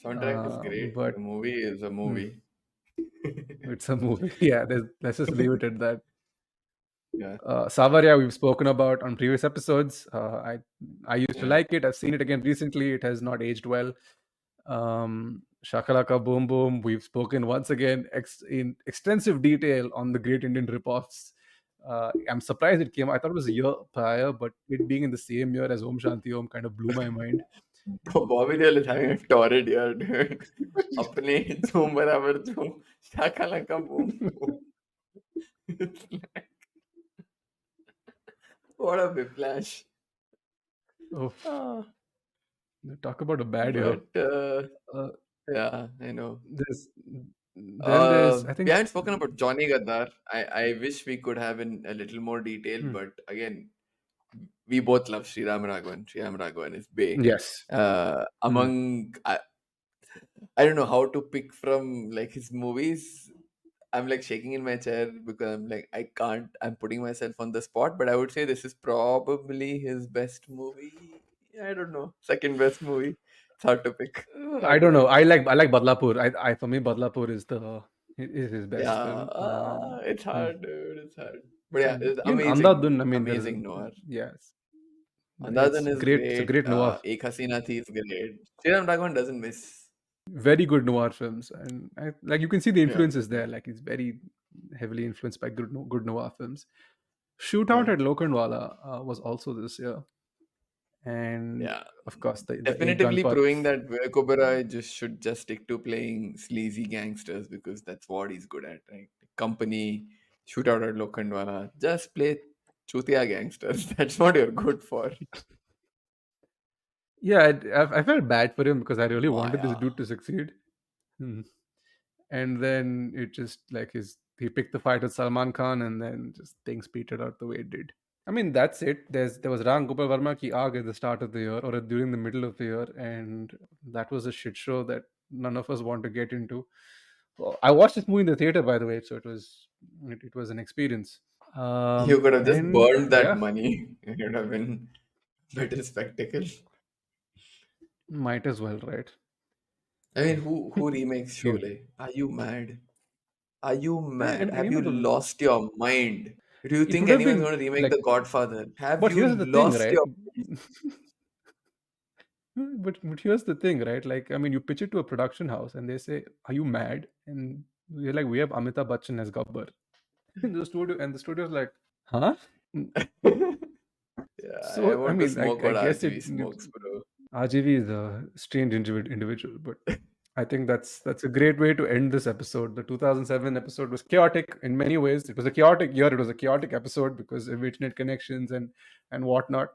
Soundtrack is great. but The movie is a hmm, movie. it's a movie. Yeah, let's just leave it at that. Yeah. Savaria we've spoken about on previous episodes. I used to Yeah. like it. I've seen it again recently. It has not aged well. Shakalaka Boom Boom. We've spoken once again in extensive detail on the Great Indian Ripoffs. I'm surprised it came. I thought it was a year prior, but it being in the same year as Om Shanti Om kind of blew my mind. Bobby Deol is having a torrid year, dude. अपने झूम बराबर झूम Shakalaka boom boom. It's like, what a whiplash. Oh, Ah, talk about a bad year. but Uh, yeah, I know. there's then there's I We think. haven't spoken about Johnny Gaddar. I wish we could have in a little more detail, Hmm, but again, we both love Sriram Raghavan. Sriram Raghavan is big. yes. Hmm. Among I don't know how to pick from like his movies. I'm like shaking in my chair because I'm like I can't. I'm putting myself on the spot, but I would say this is probably his best movie. I don't know, second best movie. It's hard to pick. It's I hard to don't know. pick. I like Badlapur. I for me Badlapur is his best Yeah, film. it's Hmm. hard, dude. It's hard. But yeah, it's Even amazing, Andhadhun, I mean, amazing Noir. yes, Another it's is great. It's a great. great noir, Ek Hasina Thi is great. Sriram Raghavan doesn't miss. very good noir films, and like you can see the Yeah, influences there. Like he's very heavily influenced by good noir films. Shootout yeah, at Lokhandwala was also this year, and yeah. of course the eight Definitively gunpowder. proving that Vivek Oberoi should just stick to playing sleazy gangsters because that's what he's good at, right? Company, Shootout at Lokhandwala, just play chutia gangsters. That's what you're good for. Yeah, I felt bad for him because I really wanted this Maya. dude to succeed. Hmm. And then it just like he picked the fight with Salman Khan, and then just things petered out the way it did. I mean, that's it. There was Ram Gopal Verma ki Aag at the start of the year or during the middle of the year, and that was a shit show that none of us want to get into. I watched this movie in the theater, by the way, so it was an experience. You could have just And burned that yeah, money. It would have been better spectacle. might as well, right? I mean, who remakes You- Sholay? Are you mad? Are you mad? and Have you you know lost your mind? Do you it think would have anyone's been going to remake like, The Godfather? Have but you here's the thing, lost right? your But here's the thing, right? Like, I mean, you pitch it to a production house, and they say, "Are you mad?" And you're like, "We have Amitabh Bachchan as Gabbar." In the studio, and the studio's like, "Huh?" Mm, Yeah, I So, I want to mean, smoke I what guess RGV smokes, bro. RGV is a strange individual, but I think that's a great way to end this episode. The 2007 episode was chaotic in many ways. It was a chaotic year. It was a chaotic episode because of internet connections and whatnot.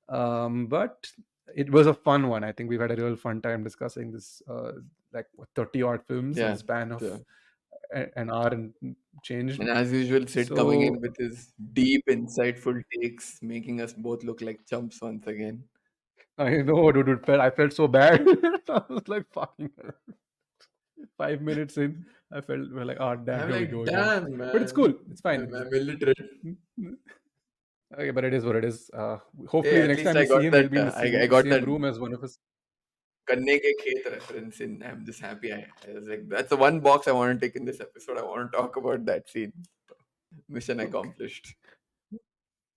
But it was a fun one. I think we've had a real fun time discussing this, like 30 odd films in the Yeah. span of So, an hour and change. and as usual, Sid coming in So with his deep, insightful takes, making us both look like chumps once again. I know, dude, I felt so bad. I was like, fucking hell. 5 minutes in, I felt we're like, oh damn, I'm here we like, go again. damn, But it's man. cool. It's fine. I'm illiterate. Okay, but it is what it is. Hey, Hopefully, the at next least time I we see got him, he'll that. be in the I got same that room as one of us. Kanne ke khet reference in. I'm just happy. I was like, that's the one box I want to take in this episode. I want to talk about that scene. Mission Okay, accomplished.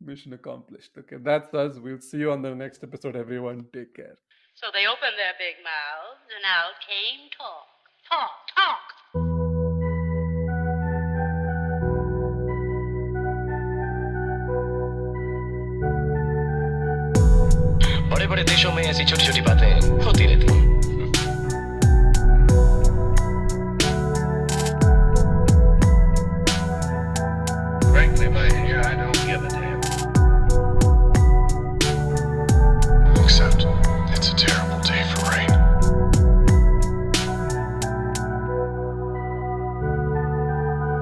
mission accomplished. Okay, that's us. We'll see you on the next episode, everyone. Take care. So they opened their big mouths, and out came talk. Talk, talk. बड़े बड़े देशों में ऐसी छोटी छोटी बातें होती रहती हैं। Frankly, my dear, I don't give a damn. Except, it's a terrible day for rain.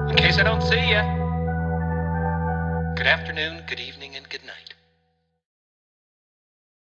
In case I don't see ya. Good afternoon, good evening, and good night.